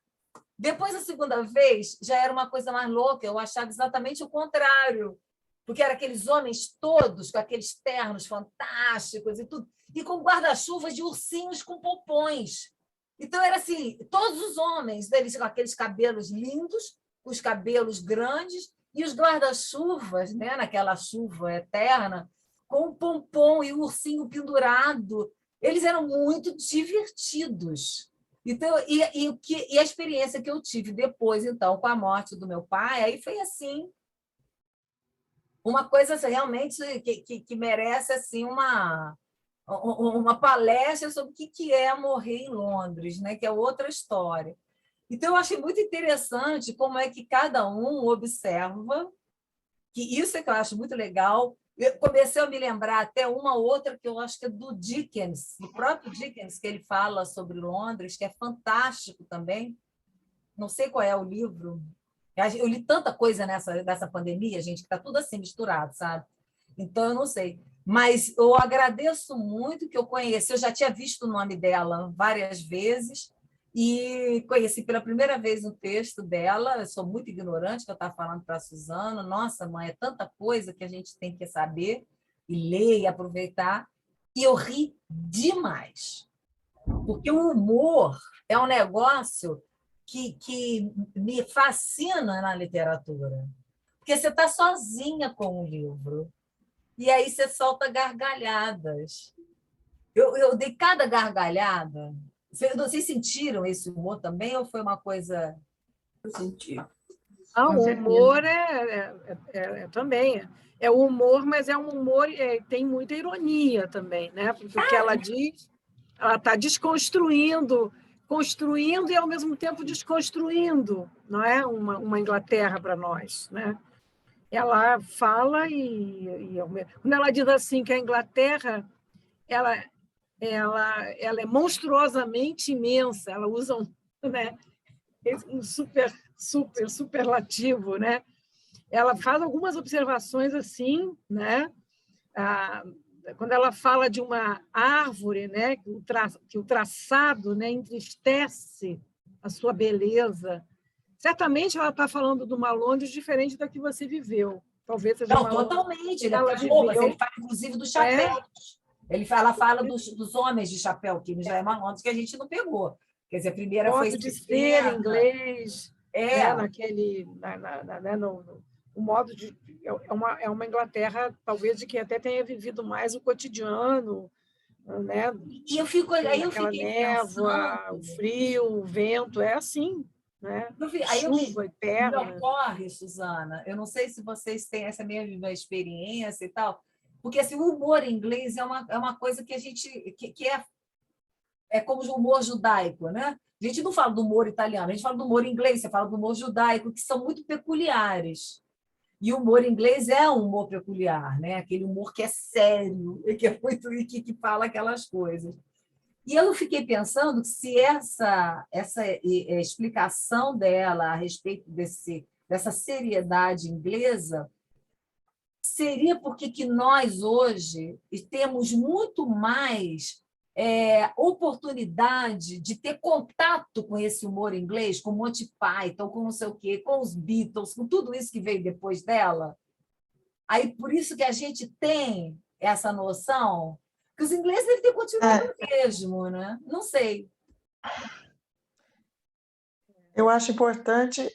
Depois, a segunda vez, já era uma coisa mais louca. Eu achava exatamente o contrário. Porque eram aqueles homens todos com aqueles ternos fantásticos e tudo, e com guarda-chuvas de ursinhos com pompons. Então, era assim, todos os homens, eles com aqueles cabelos lindos, com os cabelos grandes, e os guarda-chuvas, né, naquela chuva eterna, com o pompom e o ursinho pendurado. Eles eram muito divertidos. Então, e a experiência que eu tive depois, então, com a morte do meu pai, aí foi assim, uma coisa assim, realmente que merece assim uma palestra sobre o que é morrer em Londres, né? Que é outra história. Então, eu achei muito interessante como é que cada um observa, que isso é que eu acho muito legal. Eu comecei a me lembrar até uma outra que eu acho que é do Dickens, do próprio Dickens, que ele fala sobre Londres, que é fantástico também. Não sei qual é o livro. Eu li tanta coisa nessa pandemia, gente, que está tudo assim misturado, sabe? Então, eu não sei. Mas eu agradeço muito que eu conheci. Eu já tinha visto o nome dela várias vezes e conheci pela primeira vez o texto dela. Eu sou muito ignorante, que eu estava falando para a Suzana. Nossa, mãe, é tanta coisa que a gente tem que saber e ler e aproveitar. E eu ri demais, porque o humor é um negócio que me fascina na literatura. Porque você está sozinha com o livro. E aí você solta gargalhadas. Eu dei cada gargalhada. Vocês sentiram esse humor também ou foi uma coisa... Eu senti. O humor também. É o humor, mas é um humor tem muita ironia também, né? Porque o que ela diz, ela está desconstruindo, construindo e, ao mesmo tempo, desconstruindo, não é? Uma Inglaterra para nós, né? Ela fala quando ela diz assim que a Inglaterra ela é monstruosamente imensa, ela usa um superlativo, né? Ela faz algumas observações assim, né? Quando ela fala de uma árvore, né, que o traçado, né, entristece a sua beleza, certamente ela está falando de uma Londres diferente da que você viveu. Talvez seja Não, uma totalmente. Ele ela é viveu. ele fala, inclusive, dos chapéus. Ela fala dos homens de chapéu, que já é uma Londres que a gente não pegou. Quer dizer, a primeira foi... modo de ser inglês, É. né, o modo de... É uma Inglaterra, talvez, de que até tenha vivido mais o cotidiano, né? E eu fiquei névoa, pensando... o frio, o vento, é assim, né? Chuva eterna. Me ocorre, Suzana, eu não sei se vocês têm essa mesma experiência e tal, porque assim, o humor inglês é uma coisa que a gente... que é como o humor judaico, né? A gente não fala do humor italiano, a gente fala do humor inglês, você fala do humor judaico, que são muito peculiares. E o humor inglês é um humor peculiar, né? Aquele humor que é sério, que é muito que fala aquelas coisas. E eu fiquei pensando que se essa explicação dela a respeito dessa seriedade inglesa seria porque que nós hoje temos muito mais oportunidade de ter contato com esse humor inglês, com Monty Python, com não sei o quê, com os Beatles, com tudo isso que veio depois dela. Aí, por isso que a gente tem essa noção que os ingleses devem ter continuado mesmo, né? Não sei. Eu acho importante,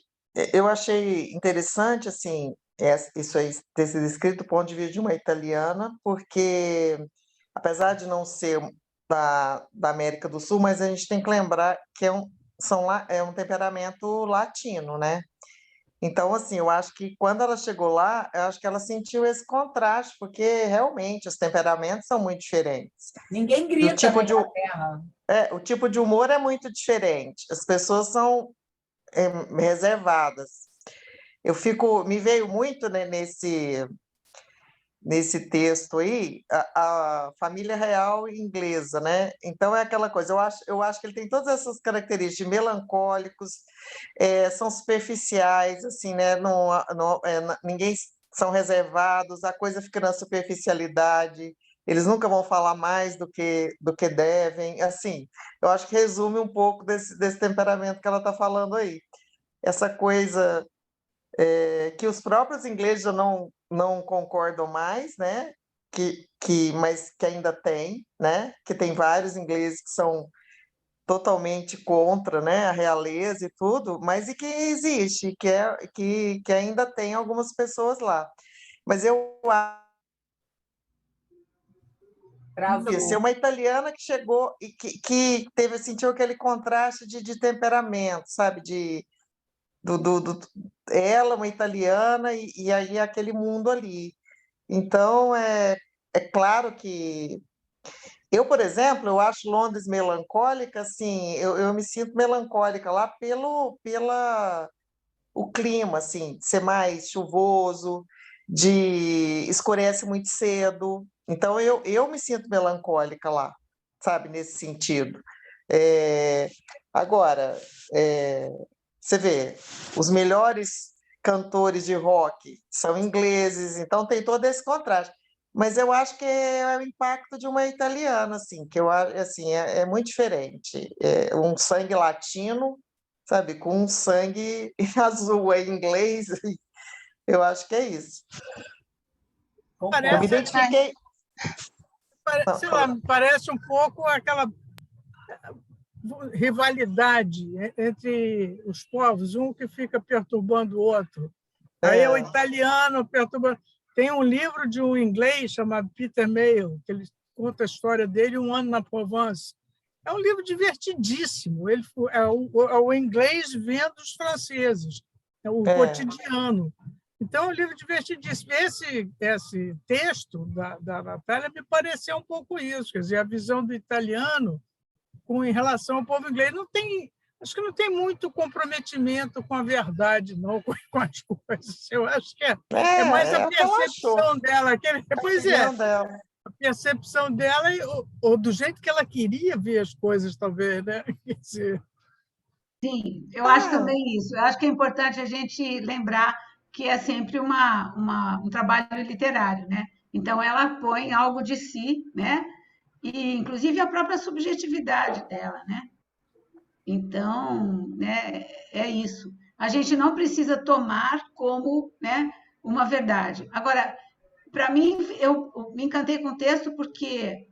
eu achei interessante, assim, isso aí ter sido escrito do ponto de vista de uma italiana, porque, apesar de não ser da América do Sul, mas a gente tem que lembrar que é um temperamento latino, né? Então, assim, eu acho que quando ela chegou lá, eu acho que ela sentiu esse contraste, porque realmente os temperamentos são muito diferentes. Ninguém grita na Inglaterra. O tipo de humor é muito diferente. As pessoas são reservadas. Me veio muito, né, nesse texto aí, a família real inglesa, né? Então é aquela coisa, eu acho que ele tem todas essas características melancólicos, são superficiais, assim, né? Ninguém são reservados, a coisa fica na superficialidade, eles nunca vão falar mais do que devem, assim, eu acho que resume um pouco desse temperamento que ela está falando aí. Essa coisa que os próprios ingleses já não concordam mais, né? Mas que ainda tem, né? Que tem vários ingleses que são totalmente contra, né, a realeza e tudo, mas e que existe, que ainda tem algumas pessoas lá. Mas eu acho que ser uma italiana que chegou e que sentiu aquele contraste de temperamento, sabe? Ela, uma italiana, e aí aquele mundo ali. Então, é claro que eu, por exemplo, eu acho Londres melancólica, assim, eu me sinto melancólica lá pela o clima, assim, de ser mais chuvoso, de escurece muito cedo. Então, eu me sinto melancólica lá, sabe, nesse sentido. É, agora, você vê, os melhores cantores de rock são ingleses, então tem todo esse contraste. Mas eu acho que é o impacto de uma italiana, assim, que eu acho assim, é muito diferente. É um sangue latino, sabe, com um sangue azul, é inglês, eu acho que é isso. Eu me identifiquei. Sei lá, me parece um pouco aquela rivalidade entre os povos, um que fica perturbando o outro. Aí é o italiano perturbando. Tem um livro de um inglês chamado Peter Mayle, que ele conta a história dele, Um Ano na Provence. É um livro divertidíssimo. Ele é o inglês vendo os franceses, é o cotidiano. Então, é um livro divertidíssimo. Esse texto da Natália me pareceu um pouco isso, quer dizer, a visão do italiano em relação ao povo inglês. Acho que não tem muito comprometimento com a verdade, não, com as coisas. Eu acho que é mais a percepção dela. Pois é, a percepção dela ou do jeito que ela queria ver as coisas, talvez, né? Sim, eu acho também isso. Eu acho que é importante a gente lembrar que é sempre um trabalho literário, né? Então, ela põe algo de si, né? E, inclusive, a própria subjetividade dela, né? Então, né, é isso. A gente não precisa tomar como, né, uma verdade. Agora, para mim, eu me encantei com o texto porque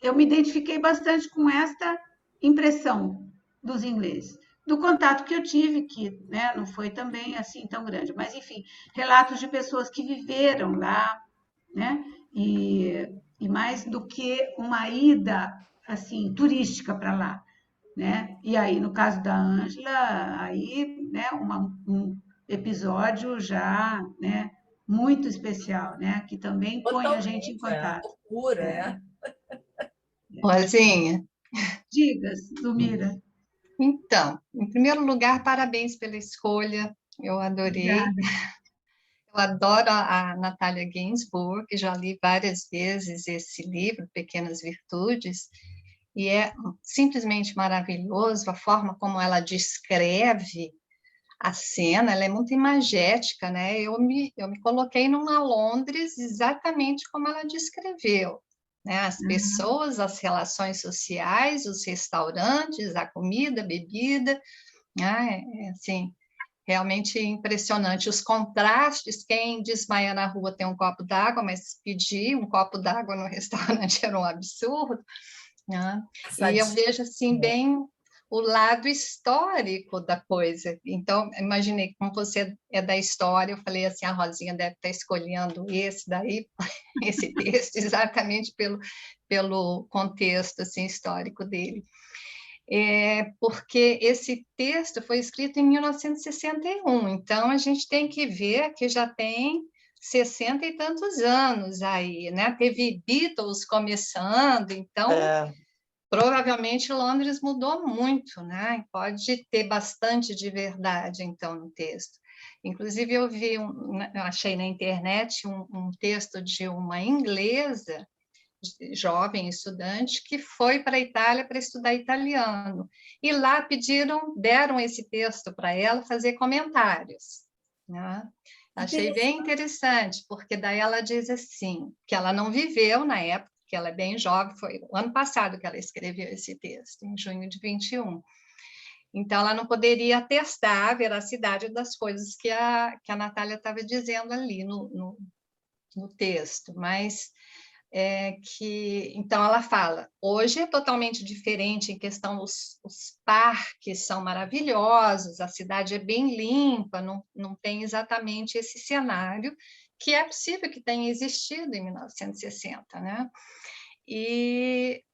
eu me identifiquei bastante com esta impressão dos ingleses. Do contato que eu tive, que, né, não foi também assim tão grande, mas, enfim, relatos de pessoas que viveram lá, né, e mais do que uma ida assim turística para lá, né? E aí, no caso da Ângela, aí, né, um episódio já, né, muito especial, né, que também põe a gente em contato. Loucura, Rosinha. Diga, Lumira. Então, em primeiro lugar, parabéns pela escolha, eu adorei. Obrigada. Eu adoro a Natália Ginsburg, já li várias vezes esse livro, Pequenas Virtudes, e é simplesmente maravilhoso a forma como ela descreve a cena, ela é muito imagética, né? Eu me coloquei numa Londres exatamente como ela descreveu, né? As pessoas, as relações sociais, os restaurantes, a comida, a bebida, né? Assim, realmente impressionante. Os contrastes, quem desmaia na rua tem um copo d'água, mas pedir um copo d'água no restaurante era um absurdo, né? E eu vejo, assim, bem o lado histórico da coisa. Então, imaginei, como você é da história, eu falei assim, a Rosinha deve estar escolhendo esse texto, exatamente pelo contexto assim, histórico dele. Porque esse texto foi escrito em 1961, então a gente tem que ver que já tem 60 e tantos anos aí, né? Teve Beatles começando, então provavelmente Londres mudou muito, né? Pode ter bastante de verdade, então, no texto. Inclusive, eu achei na internet um texto de uma inglesa, jovem estudante, que foi para a Itália para estudar italiano. E lá deram esse texto para ela fazer comentários, né? Achei bem interessante, porque daí ela diz assim, que ela não viveu na época, que ela é bem jovem, foi o ano passado que ela escreveu esse texto, em junho de 21. Então, ela não poderia atestar a veracidade das coisas que a Natália estava dizendo ali no texto, mas então ela fala, hoje é totalmente diferente em questão, os parques são maravilhosos, a cidade é bem limpa, não tem exatamente esse cenário que é possível que tenha existido em 1960, né?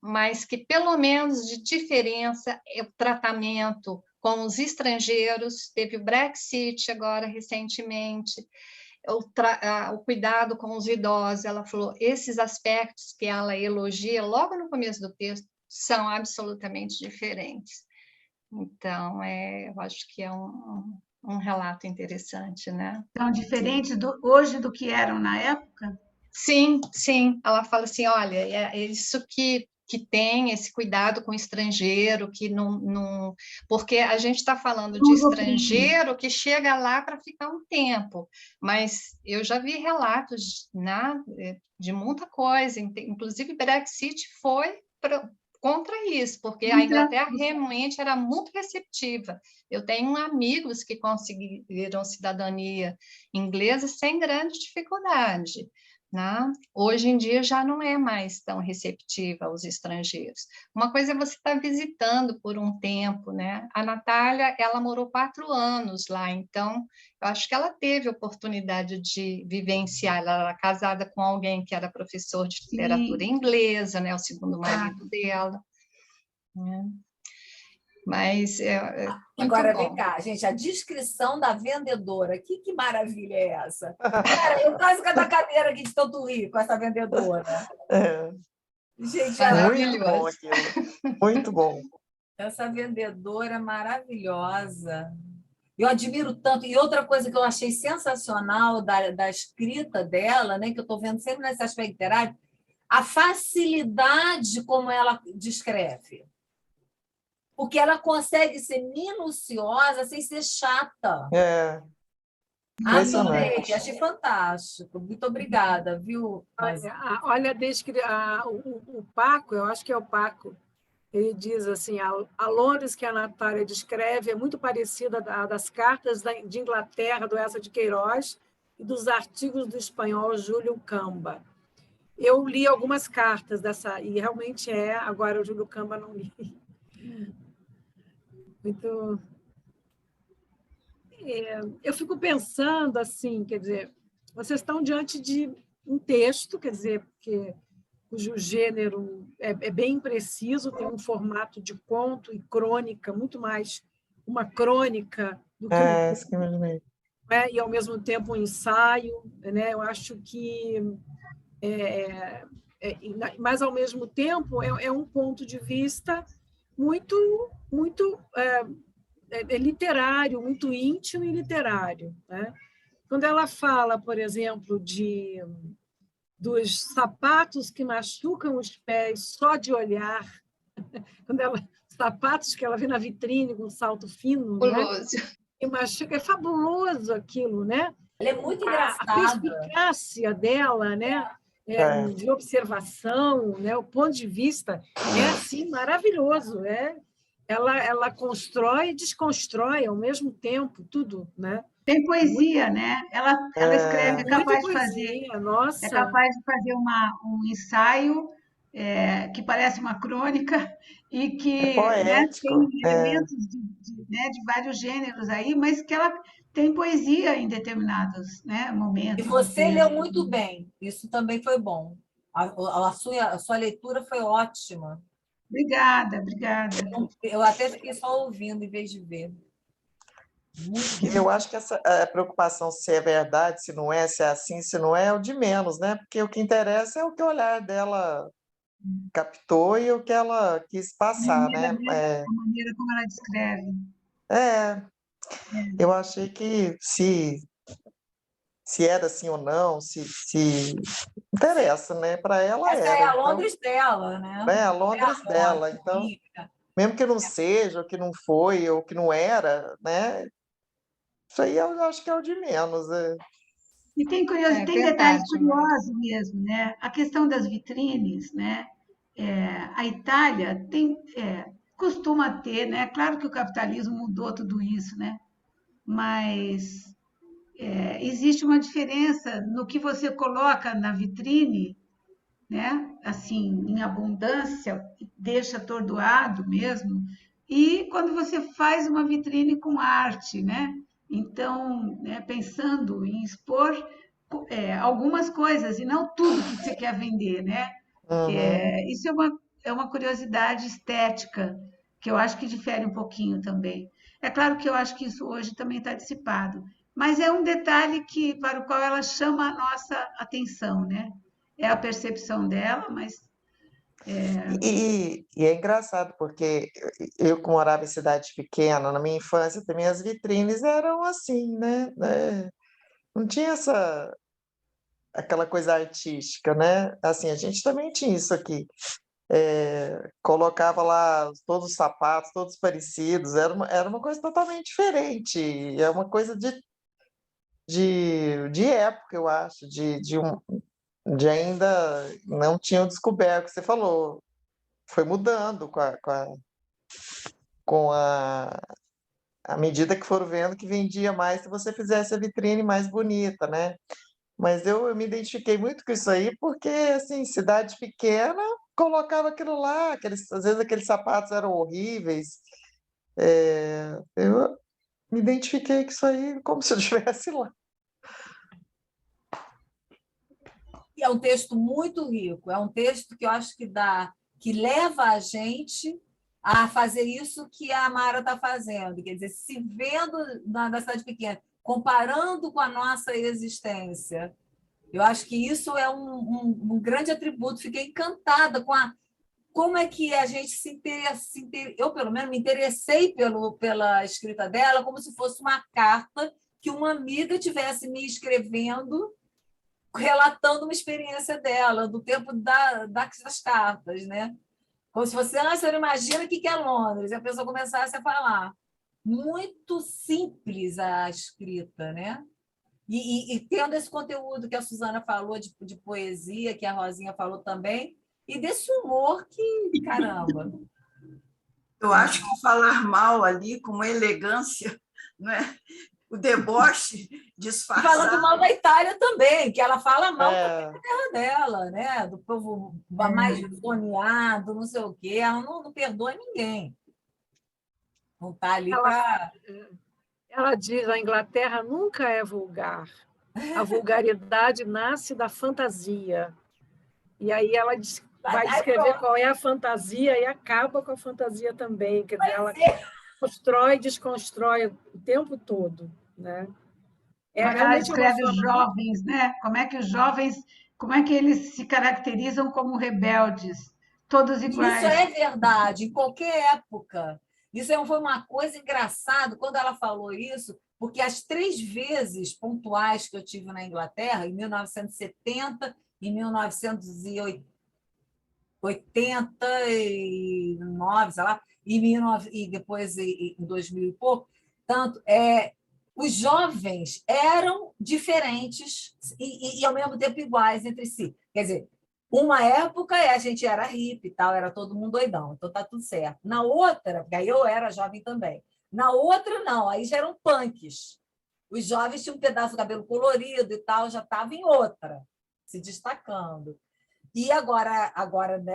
Mas que pelo menos de diferença é o tratamento com os estrangeiros, teve o Brexit agora recentemente, o cuidado com os idosos, ela falou, esses aspectos que ela elogia logo no começo do texto são absolutamente diferentes. Então, eu acho que é um relato interessante, né? São diferentes hoje do que eram na época? Sim, sim. Ela fala assim, olha, é isso que tem esse cuidado com o estrangeiro, que não... Porque a gente está falando de estrangeiro que chega lá para ficar um tempo, mas eu já vi relatos, né, de muita coisa, inclusive Brexit foi contra isso, porque a Inglaterra realmente era muito receptiva. Eu tenho amigos que conseguiram cidadania inglesa sem grande dificuldade, né? Hoje em dia já não é mais tão receptiva aos estrangeiros. Uma coisa é você estar visitando por um tempo, né? A Natália, ela morou 4 anos lá, então eu acho que ela teve oportunidade de vivenciar. Ela era casada com alguém que era professor de literatura inglesa, né? O segundo marido dela, né? Mas agora bom. vem cá, gente, a descrição da vendedora, que maravilha é essa? Cara, eu quase caí da cadeira aqui de tanto rir com essa vendedora. Gente, muito bom aquilo, muito bom. Essa vendedora maravilhosa. Eu admiro tanto. E outra coisa que eu achei sensacional da escrita dela, né, que eu estou vendo sempre nesse aspecto literário, a facilidade como ela descreve. Porque ela consegue ser minuciosa sem ser chata. Impressionante. Achei fantástico. Muito obrigada, viu? Olha, o Paco, eu acho que é o Paco, ele diz assim, a Londres que a Natália descreve é muito parecida das cartas de Inglaterra, do Eça de Queiroz, e dos artigos do espanhol Júlio Camba. Eu li algumas cartas dessa, e realmente agora o Júlio Camba não li. Muito... eu fico pensando assim, quer dizer, vocês estão diante de um texto, quer dizer, cujo gênero é bem preciso, tem um formato de conto e crônica, muito mais uma crônica do que e ao mesmo tempo um ensaio, né? Eu acho que mas ao mesmo tempo é um ponto de vista muito literário, muito íntimo e literário, né? Quando ela fala, por exemplo, dos sapatos que machucam os pés só de olhar, sapatos que ela vê na vitrine com salto fino, fabuloso, né? E machuca, é fabuloso aquilo, né? Ela é muito engraçada. A perspicácia dela, né? De observação, né? O ponto de vista é assim maravilhoso, ela constrói e desconstrói ao mesmo tempo tudo, né? Tem poesia, né? Ela escreve, é capaz de fazer um ensaio que parece uma crônica e que poético, tem elementos de vários gêneros aí, mas que ela tem poesia em determinados momentos. E você leu muito bem, isso também foi bom. A sua leitura foi ótima. Obrigada. Eu até fiquei só ouvindo em vez de ver. Eu acho que essa preocupação se é verdade, se não é, se é assim, se não é o de menos, né? Porque o que interessa é o que o olhar dela captou e o que ela quis passar, né? A maneira como ela descreve. Eu achei que se era assim ou não, se interessa, né? Para ela Essa é era. a Então, Londres dela, né? é a É a Londres dela. Londres, Então, rica. mesmo que não seja, ou que não foi, ou que não era, né? Isso aí eu acho que é o de menos. E É tem detalhes verdade, Mari. curiosos mesmo, né? A questão das vitrines, né? A Itália costuma ter, né? Claro que o capitalismo mudou tudo isso, né? Mas existe uma diferença no que você coloca na vitrine, né? Assim, em abundância, deixa atordoado mesmo, e quando você faz uma vitrine com arte, né? Então, né, pensando em expor algumas coisas e não tudo que você quer vender, né? Uhum. Isso é uma curiosidade estética que eu acho que difere um pouquinho também. É claro que eu acho que isso hoje também está dissipado, mas é um detalhe para o qual ela chama a nossa atenção, né? É a percepção dela, mas E é engraçado, porque eu que morava em cidade pequena, na minha infância também as vitrines eram assim, né? Não tinha aquela coisa artística, né? Assim, a gente também tinha isso aqui. Colocava lá todos os sapatos, todos parecidos, era uma coisa totalmente diferente. É uma coisa de época, eu acho, de ainda não tinham descoberto, o que você falou, foi mudando com a medida que foram vendo que vendia mais se você fizesse a vitrine mais bonita, né? Mas eu me identifiquei muito com isso aí, porque, assim, cidade pequena, colocava aquilo lá, às vezes aqueles sapatos eram horríveis. Eu me identifiquei com isso aí como se eu estivesse lá. E é um texto muito rico, é um texto que eu acho que leva a gente a fazer isso que a Mara está fazendo, quer dizer, se vendo na cidade pequena, comparando com a nossa existência. Eu acho que isso é um grande atributo. Fiquei encantada como é que a gente se interessa. Eu, pelo menos, me interessei pela escrita dela como se fosse uma carta que uma amiga tivesse me escrevendo, relatando uma experiência dela, do tempo das cartas, né? Como se fosse, você não imagina o que é Londres, e a pessoa começasse a falar. Muito simples a escrita, né? E tendo esse conteúdo que a Suzana falou de poesia, que a Rosinha falou também, e desse humor que, caramba. Eu acho que falar mal ali com uma elegância, não é? O deboche disfarçado. Falando mal da Itália também, que ela fala mal da É, terra dela, né? Do povo mais zoneado, não sei o quê. Ela não perdoa ninguém. Não está ali para. Ela diz: a Inglaterra nunca é vulgar. A vulgaridade nasce da fantasia. E aí ela vai descrever qual é a fantasia e acaba com a fantasia também. Quer dizer, ela constrói e desconstrói o tempo todo, né? quando ela Realmente é uma escreve os forma. jovens, né? Como é que eles se caracterizam como rebeldes, todos Isso iguais. é verdade, em qualquer época. Foi uma coisa engraçada quando ela falou isso, porque as 3 vezes pontuais que eu tive na Inglaterra, em 1970, em 1989, sei lá, e depois em 2000 e pouco, tanto, os jovens eram diferentes e, ao mesmo tempo, iguais entre si. Quer dizer, uma época a gente era hippie e tal, era todo mundo doidão, então tá tudo certo. Na outra, porque aí eu era jovem também. Na outra, não, aí já eram punks. Os jovens tinham um pedaço do cabelo colorido e tal, já estava em outra, se destacando. E agora,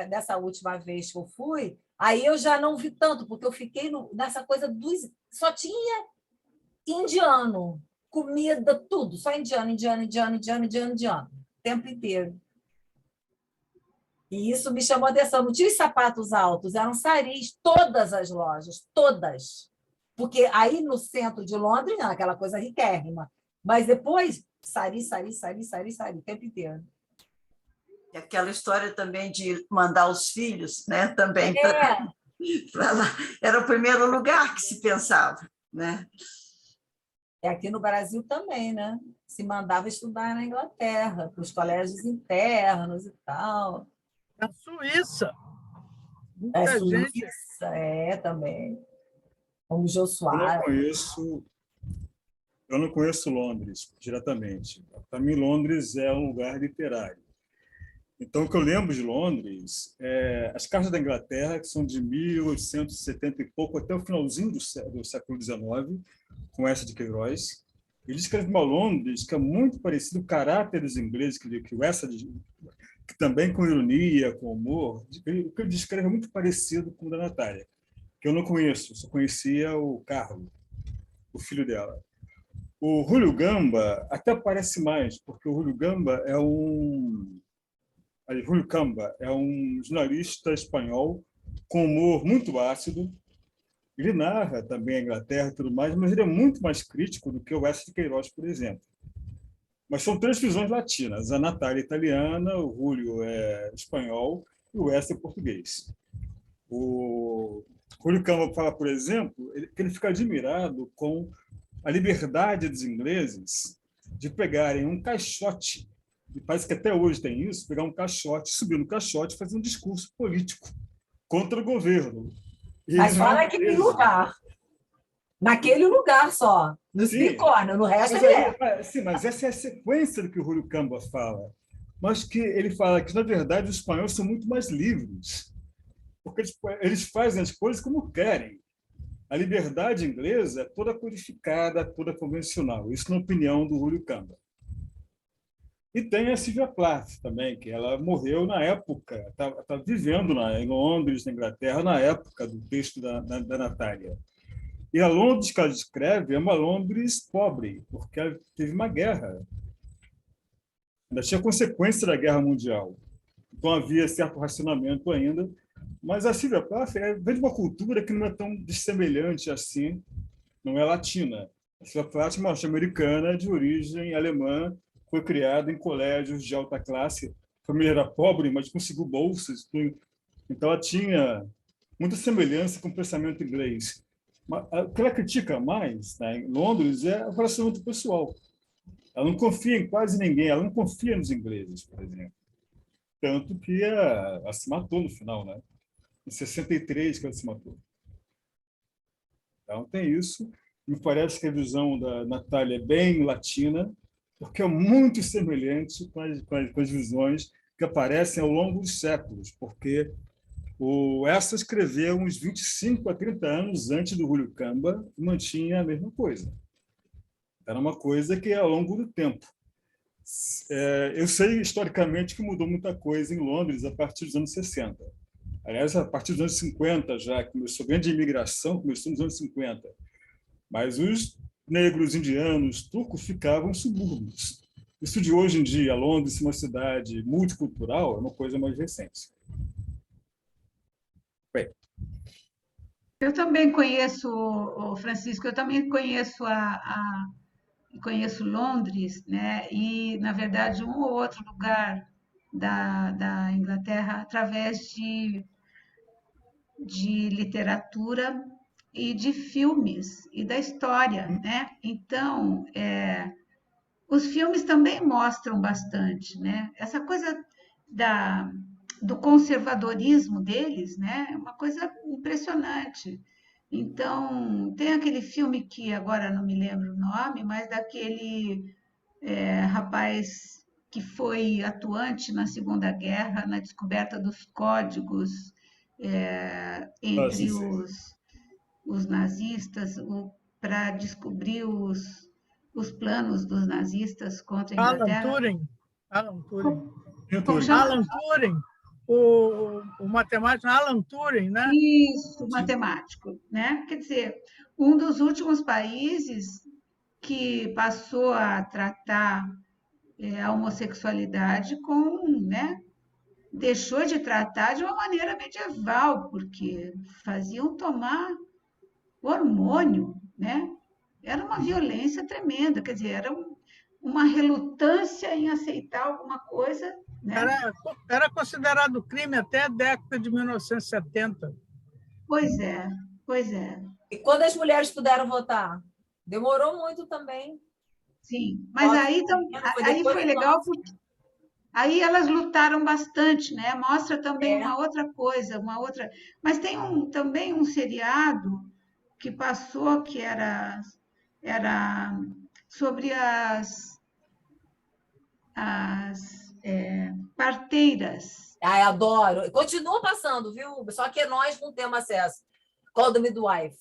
nessa última vez que eu fui, aí eu já não vi tanto, porque eu fiquei nessa coisa dos. Só tinha indiano, comida, tudo, só indiano, indiano, indiano, indiano, indiano, indiano, o tempo inteiro. E isso me chamou a atenção. Não tinha os sapatos altos, eram saris, todas as lojas, todas. Porque aí no centro de Londres, não, aquela coisa riquérrima. Mas depois, sari, sari, sari, sari, sari, o tempo inteiro. E aquela história também de mandar os filhos, né? Também para lá. Era o primeiro lugar que se pensava, né? Aqui no Brasil também, né? Se mandava estudar na Inglaterra, para os colégios internos e tal. Na Suíça. É, Muita gente. Suíça, também. Como Jô Eu Soares. não conheço Londres diretamente. Para mim, Londres é um lugar literário. Então, o que eu lembro de Londres é as cartas da Inglaterra, que são de 1870 e pouco, até o finalzinho do século XIX, com essa de Queiroz. Ele escreve uma Londres que é muito parecido, o caráter dos ingleses, que essa que também com ironia, com humor, o que ele descreve é muito parecido com o da Natália, que eu não conheço, só conhecia o Carlo, o filho dela. O Julio Gamba até parece mais, porque o Julio Gamba Julio Gamba é um jornalista espanhol com humor muito ácido. Ele narra também a Inglaterra e tudo mais, mas ele é muito mais crítico do que o Eça de Queiroz, por exemplo. Mas são três visões latinas. A Natália é italiana, o Julio é espanhol e o Eça é português. O Julio Gamba fala, por exemplo, que ele fica admirado com a liberdade dos ingleses de pegarem um caixote, e parece que até hoje tem isso, pegar um caixote, subir no caixote e fazer um discurso político contra o governo. Mas fala naquele lugar. Naquele lugar só. Nos bicórnios, no resto Sim, mas essa é a sequência do que o Julio Gamba fala. Mas que ele fala que, na verdade, os espanhóis são muito mais livres, porque eles fazem as coisas como querem. A liberdade inglesa é toda codificada, toda convencional. Isso na opinião do Julio Gamba. E tem a Sylvia Plath também, que ela morreu na época, está vivendo em Londres, na Inglaterra, na época do texto da Natália. E a Londres que ela descreve é uma Londres pobre, porque ela teve uma guerra. Ainda tinha consequência da Guerra Mundial. Então havia certo racionamento ainda. Mas a Sylvia Plath vem de uma cultura que não é tão dessemelhante assim, não é latina. A Sylvia Plath é uma norte-americana de origem alemã, foi criada em colégios de alta classe. A família era pobre, mas conseguiu bolsas. Então, ela tinha muita semelhança com o pensamento inglês. Mas o que ela critica mais, né, em Londres é o relacionamento pessoal. Ela não confia em quase ninguém, ela não confia nos ingleses, por exemplo. Tanto que ela se matou no final, né? Em 63 que ela se matou. Então, tem isso. Me parece que a visão da Natália é bem latina, porque é muito semelhante com as visões que aparecem ao longo dos séculos, porque essa escreveu uns 25 a 30 anos antes do Julio Gamba e mantinha a mesma coisa. Era uma coisa que, ao longo do tempo. Eu sei, historicamente, que mudou muita coisa em Londres a partir dos anos 60. Aliás, a partir dos anos 50, já começou a grande imigração, começou nos anos 50. Mas os negros, indianos, turcos ficavam em subúrbios. Isso de hoje em dia, Londres, uma cidade multicultural, é uma coisa mais recente. Bem. Eu também conheço, Francisco, eu também conheço conheço Londres, né? E, na verdade, um ou outro lugar da Inglaterra através de literatura e de filmes e da história, né? Então, os filmes também mostram bastante, né? Essa coisa do conservadorismo deles, né? É uma coisa impressionante. Então, tem aquele filme que agora não me lembro o nome, mas daquele rapaz que foi atuante na Segunda Guerra, na descoberta dos códigos entre os nazistas, para descobrir os planos dos nazistas contra a Inglaterra. Alan Turing. Como chama? Alan Turing, o matemático Alan Turing, né? Isso, matemático, né? Quer dizer, um dos últimos países que passou a tratar a homossexualidade né? Deixou de tratar de uma maneira medieval, porque faziam tomar hormônio, né? Era uma violência tremenda, quer dizer, era uma relutância em aceitar alguma coisa, né? Era considerado crime até a década de 1970. Pois é, pois é. E quando as mulheres puderam votar? Demorou muito também. Sim, mas aí foi legal porque aí elas lutaram bastante, né? Mostra também uma outra coisa, Mas tem também um seriado que passou que era sobre as parteiras. Ai, adoro. Continua passando, viu? Só que nós não temos acesso. Call the Midwife.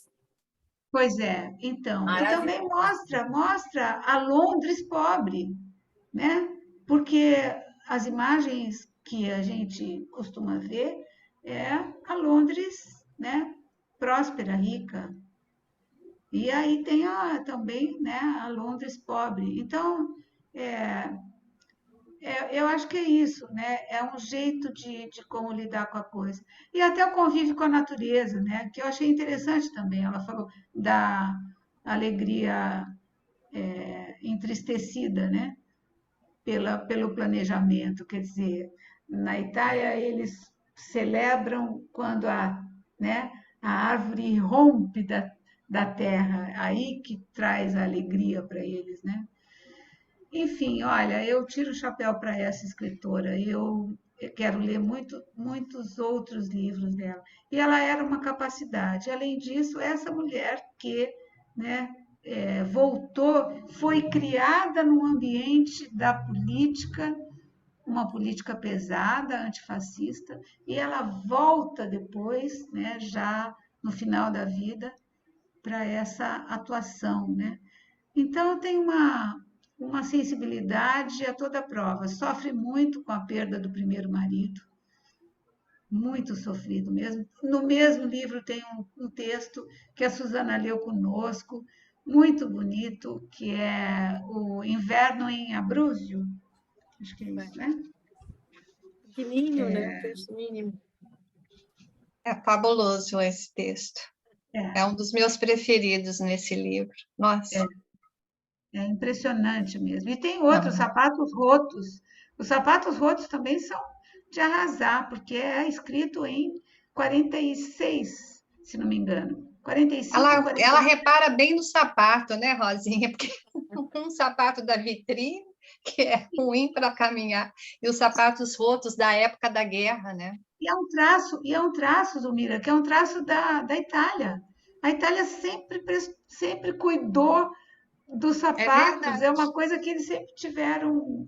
Pois é, então. E também mostra a Londres pobre, né? Porque as imagens que a gente costuma ver é a Londres, né? Próspera, rica. E aí tem também, né, a Londres pobre. Então, eu acho que é isso, né? É um jeito de como lidar com a coisa. E até o convívio com a natureza, né? Que eu achei interessante também. Ela falou da alegria entristecida, né? Pelo planejamento. Quer dizer, na Itália eles celebram quando né, a árvore rompe da terra, aí que traz a alegria para eles, né? Enfim, olha, eu tiro o chapéu para essa escritora. Eu quero ler muitos outros livros dela. E ela era uma capacidade. Além disso, essa mulher que, né, voltou, foi criada num ambiente da política, uma política pesada, antifascista, e ela volta depois, né, já no final da vida, para essa atuação, né? Então, tem uma sensibilidade a toda prova. Sofre muito com a perda do primeiro marido, muito sofrido mesmo. No mesmo livro tem um texto que a Suzana leu conosco, muito bonito, que é o Inverno em Abruzzo. Acho que é isso, né? Pequenininho, né? Um texto mínimo. É fabuloso esse texto. É um dos meus preferidos nesse livro. Nossa. É impressionante mesmo. E tem outros, Sapatos Rotos. Os Sapatos Rotos também são de arrasar, porque é escrito em 46, se não me engano. 45, ela repara bem no sapato, né, Rosinha? Porque um sapato da vitrine, que é ruim para caminhar, e os sapatos rotos da época da guerra, né? E é um traço, Zulmira, que é um traço da Itália. A Itália sempre cuidou dos sapatos, é uma coisa que eles sempre tiveram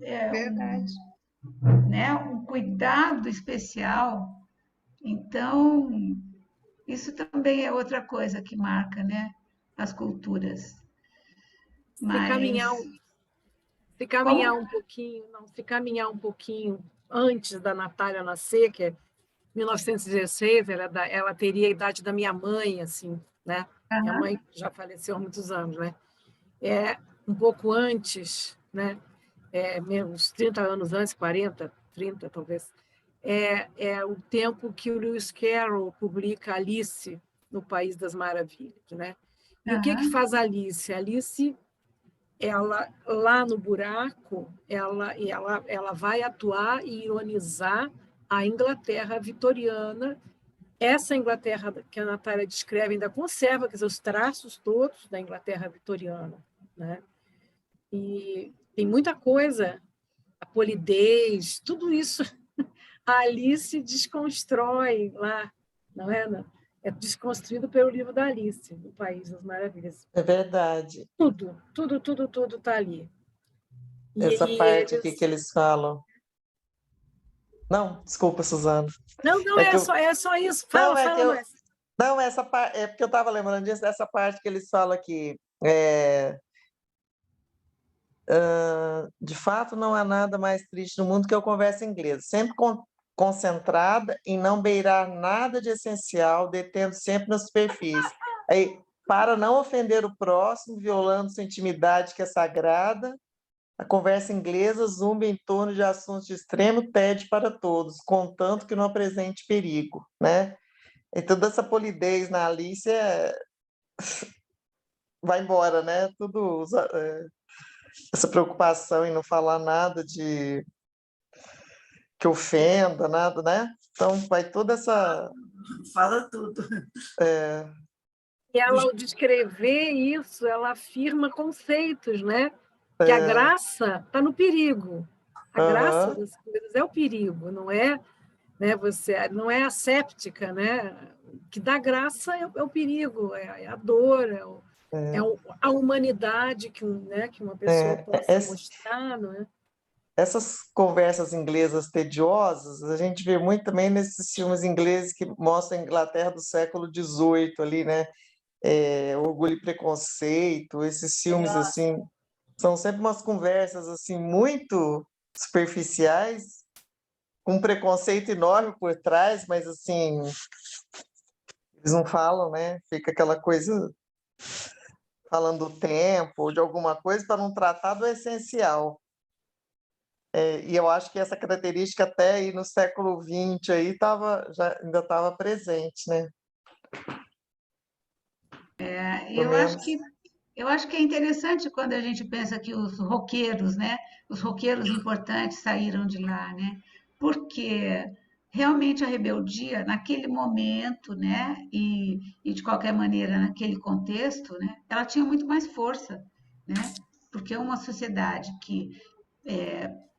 um cuidado especial. Então, isso também é outra coisa que marca, né, as culturas. Se caminhar um pouquinho antes da Natália nascer, que é 1916, ela teria a idade da minha mãe, assim, né? Minha mãe já faleceu há muitos anos, né? Um pouco antes, né? Uns 30 anos antes, 40, 30 talvez, é o tempo que o Lewis Carroll publica Alice no País das Maravilhas, né? E o que faz Alice? Alice, ela lá no buraco, ela vai atuar e ironizar a Inglaterra vitoriana. Essa Inglaterra que a Natália descreve ainda conserva, quer dizer, os traços todos da Inglaterra vitoriana, né? E tem muita coisa, a polidez, tudo isso a Alice desconstrói lá, não é? É desconstruído pelo livro da Alice, O País das Maravilhas. É verdade. Tudo está ali. Essa parte aqui que eles falam. Não, desculpa, Suzana. Não, é só isso. Fala mais. Não, essa parte é porque eu estava lembrando disso, dessa parte que eles falam aqui. De fato, não há nada mais triste no mundo que eu conversa inglesa, sempre concentrada em não beirar nada de essencial, detendo sempre na superfície. Aí, para não ofender o próximo, violando sua intimidade que é sagrada, a conversa inglesa zumba em torno de assuntos de extremo tédio para todos, contanto que não apresente perigo, né? E toda essa polidez na Alice vai embora, né? Tudo essa preocupação em não falar nada de que ofenda, nada, né? Então vai toda essa fala tudo. E ela, ao descrever isso, ela afirma conceitos, né? Que a graça está no perigo. A graça das coisas é o perigo, não é, né? Você não é asséptica, né? O que dá graça é o perigo, é a dor, a humanidade que uma pessoa possa mostrar, não é? Essas conversas inglesas tediosas, a gente vê muito também nesses filmes ingleses que mostram a Inglaterra do século XVIII ali, né? Orgulho e Preconceito, esses filmes assim, são sempre umas conversas assim muito superficiais, com um preconceito enorme por trás, mas assim, eles não falam, né? Fica aquela coisa falando do tempo ou de alguma coisa para não tratar do essencial. E eu acho que essa característica até aí no século XX aí ainda estava presente, né? Eu acho que é interessante quando a gente pensa que os roqueiros, né? Os roqueiros importantes saíram de lá, né? Porque realmente a rebeldia, naquele momento, né? E de qualquer maneira, naquele contexto, né? Ela tinha muito mais força, né? Porque uma sociedade que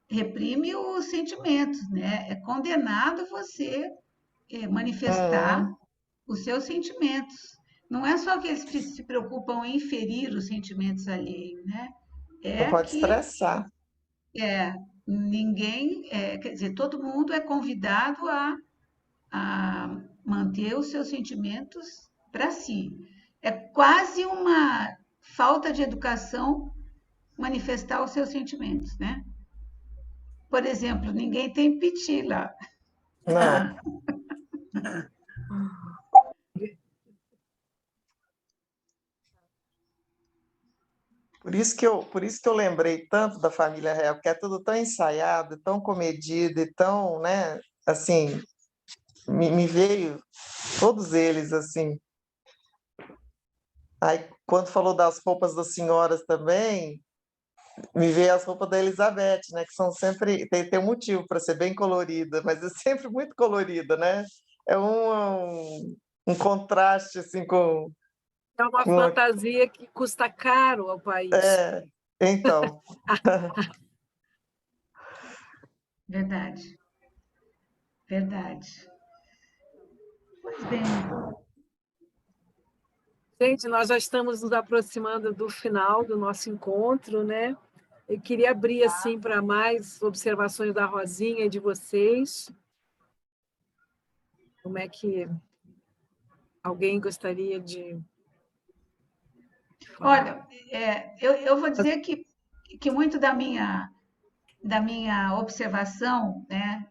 reprime os sentimentos, né? É condenado você manifestar os seus sentimentos. Não é só que eles se preocupam em ferir os sentimentos alheios, né? Não É pode que estressar. ninguém, quer dizer, todo mundo é convidado a manter os seus sentimentos para si. É quase uma falta de educação manifestar os seus sentimentos, né? Por exemplo, ninguém tem piti lá. Não. Por isso que eu lembrei tanto da família real, porque é tudo tão ensaiado, tão comedido e tão, né? Assim, me veio todos eles assim. Aí, quando falou das roupas das senhoras também, me veio as roupas da Elizabeth, né? Que são sempre tem um motivo para ser bem colorida, mas é sempre muito colorida, né? É um contraste assim com É uma fantasia que custa caro ao país. Então. Verdade. Verdade. Pois bem. Gente, nós já estamos nos aproximando do final do nosso encontro, né? Eu queria abrir assim para mais observações da Rosinha e de vocês. Como é que alguém gostaria de falar? Olha, eu vou dizer que muito da minha observação, né,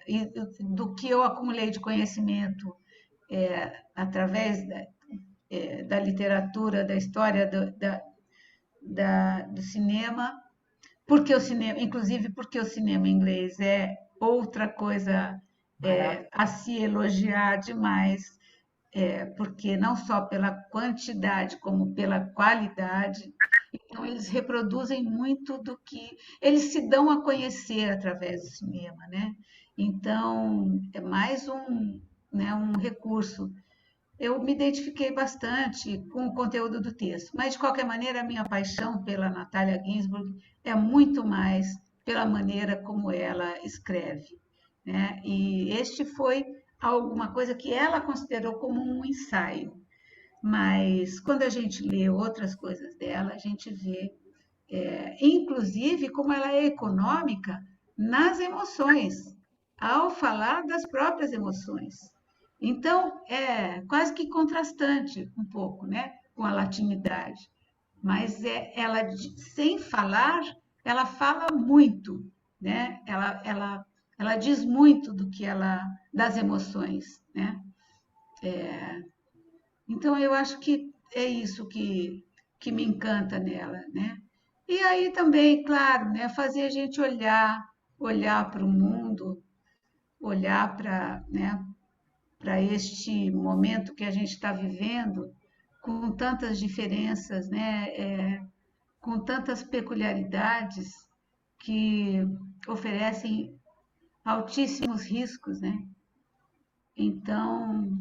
e do que eu acumulei de conhecimento através da literatura, da história do cinema, porque o cinema, inclusive porque o cinema inglês é outra coisa a se elogiar demais, porque não só pela quantidade como pela qualidade. Então, eles reproduzem muito do que eles se dão a conhecer através do cinema, né? Então, é mais um recurso. Eu me identifiquei bastante com o conteúdo do texto, mas, de qualquer maneira, a minha paixão pela Natalia Ginzburg é muito mais pela maneira como ela escreve, né? E este foi alguma coisa que ela considerou como um ensaio. Mas quando a gente lê outras coisas dela, a gente vê, inclusive, como ela é econômica nas emoções, ao falar das próprias emoções. Então, é quase que contrastante um pouco, né, com a latinidade. Mas ela, sem falar, ela fala muito, né? Ela diz muito das emoções, né? Então, eu acho que é isso que me encanta nela, né? E aí também, claro, né, fazer a gente olhar para o mundo, olhar para, né, para este momento que a gente está vivendo, com tantas diferenças, né, com tantas peculiaridades que oferecem altíssimos riscos, né? Então,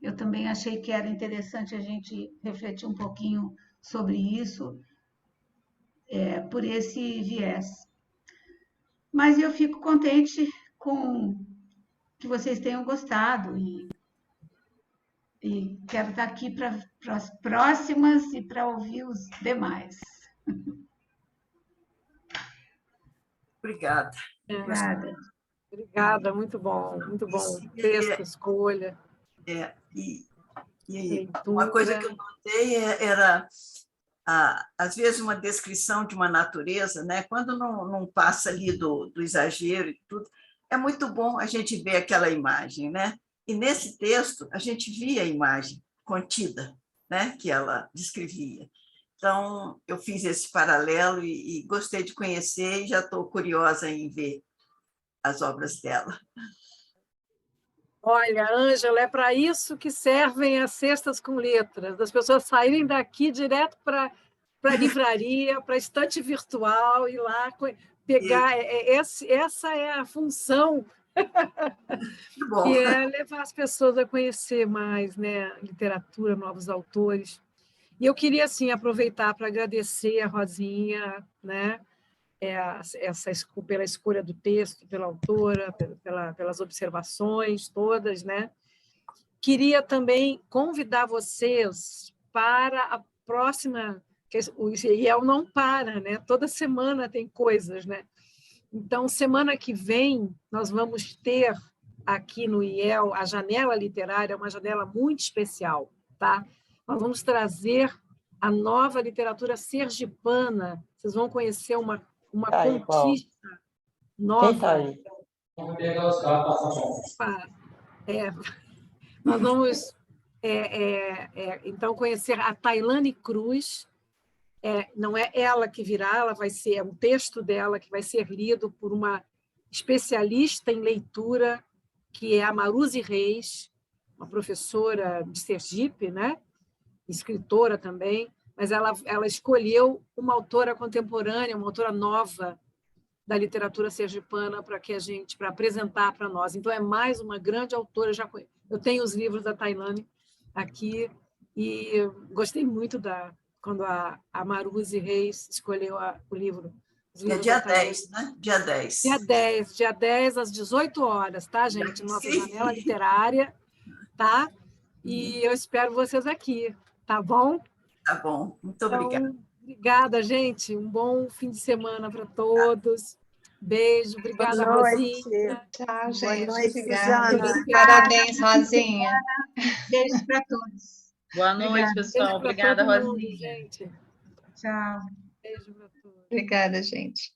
Eu também achei que era interessante a gente refletir um pouquinho sobre isso, por esse viés. Mas eu fico contente com que vocês tenham gostado e quero estar aqui para as próximas e para ouvir os demais. Obrigada. Obrigada. Obrigada, muito bom. Texto, escolha. E leitura. uma coisa que eu notei era, às vezes, uma descrição de uma natureza, né? Quando não passa ali do exagero e tudo, é muito bom a gente ver aquela imagem, né? E nesse texto, a gente via a imagem contida, né? Que ela descrevia. Então, eu fiz esse paralelo e gostei de conhecer e já estou curiosa em ver as obras dela. Olha, Ângela, é para isso que servem as cestas com letras, das pessoas saírem daqui direto para a livraria, para a estante virtual, ir lá pegar. Essa é a função, que é levar as pessoas a conhecer mais, né, literatura, novos autores. E eu queria, assim, aproveitar para agradecer a Rosinha, né, pela escolha do texto, pela autora, pelas observações todas, né? Queria também convidar vocês para a próxima, que o IEL não para, né? Toda semana tem coisas, né? Então, semana que vem, nós vamos ter aqui no IEL a janela literária, uma janela muito especial, tá? Nós vamos trazer a nova literatura sergipana. Vocês vão conhecer uma contista nova. Quem está aí? Nós vamos, então, conhecer a Tailane Cruz. Não é ela que virá, ela vai ser um texto dela que vai ser lido por uma especialista em leitura, que é a Maruzi Reis, uma professora de Sergipe, né? Escritora também, mas ela escolheu uma autora contemporânea, uma autora nova da literatura sergipana para apresentar para nós. Então, é mais uma grande autora. Eu tenho os livros da Tailane aqui e gostei muito quando a Maruzi Reis escolheu o livro. É dia 10, né? Dia 10. Dia 10, às 18 horas, tá, gente? Nossa janela literária, tá? E eu espero vocês aqui, tá bom? Tá bom, muito obrigada. Obrigada, gente. Um bom fim de semana para todos. Beijo, obrigada, Rosinha. Tchau, gente. Boa noite, Obrigada. Suzana. Parabéns, Rosinha. Beijos para todos. Boa noite, pessoal. Obrigada, Rosinha. Gente. Tchau. Beijo para todos. Obrigada, gente.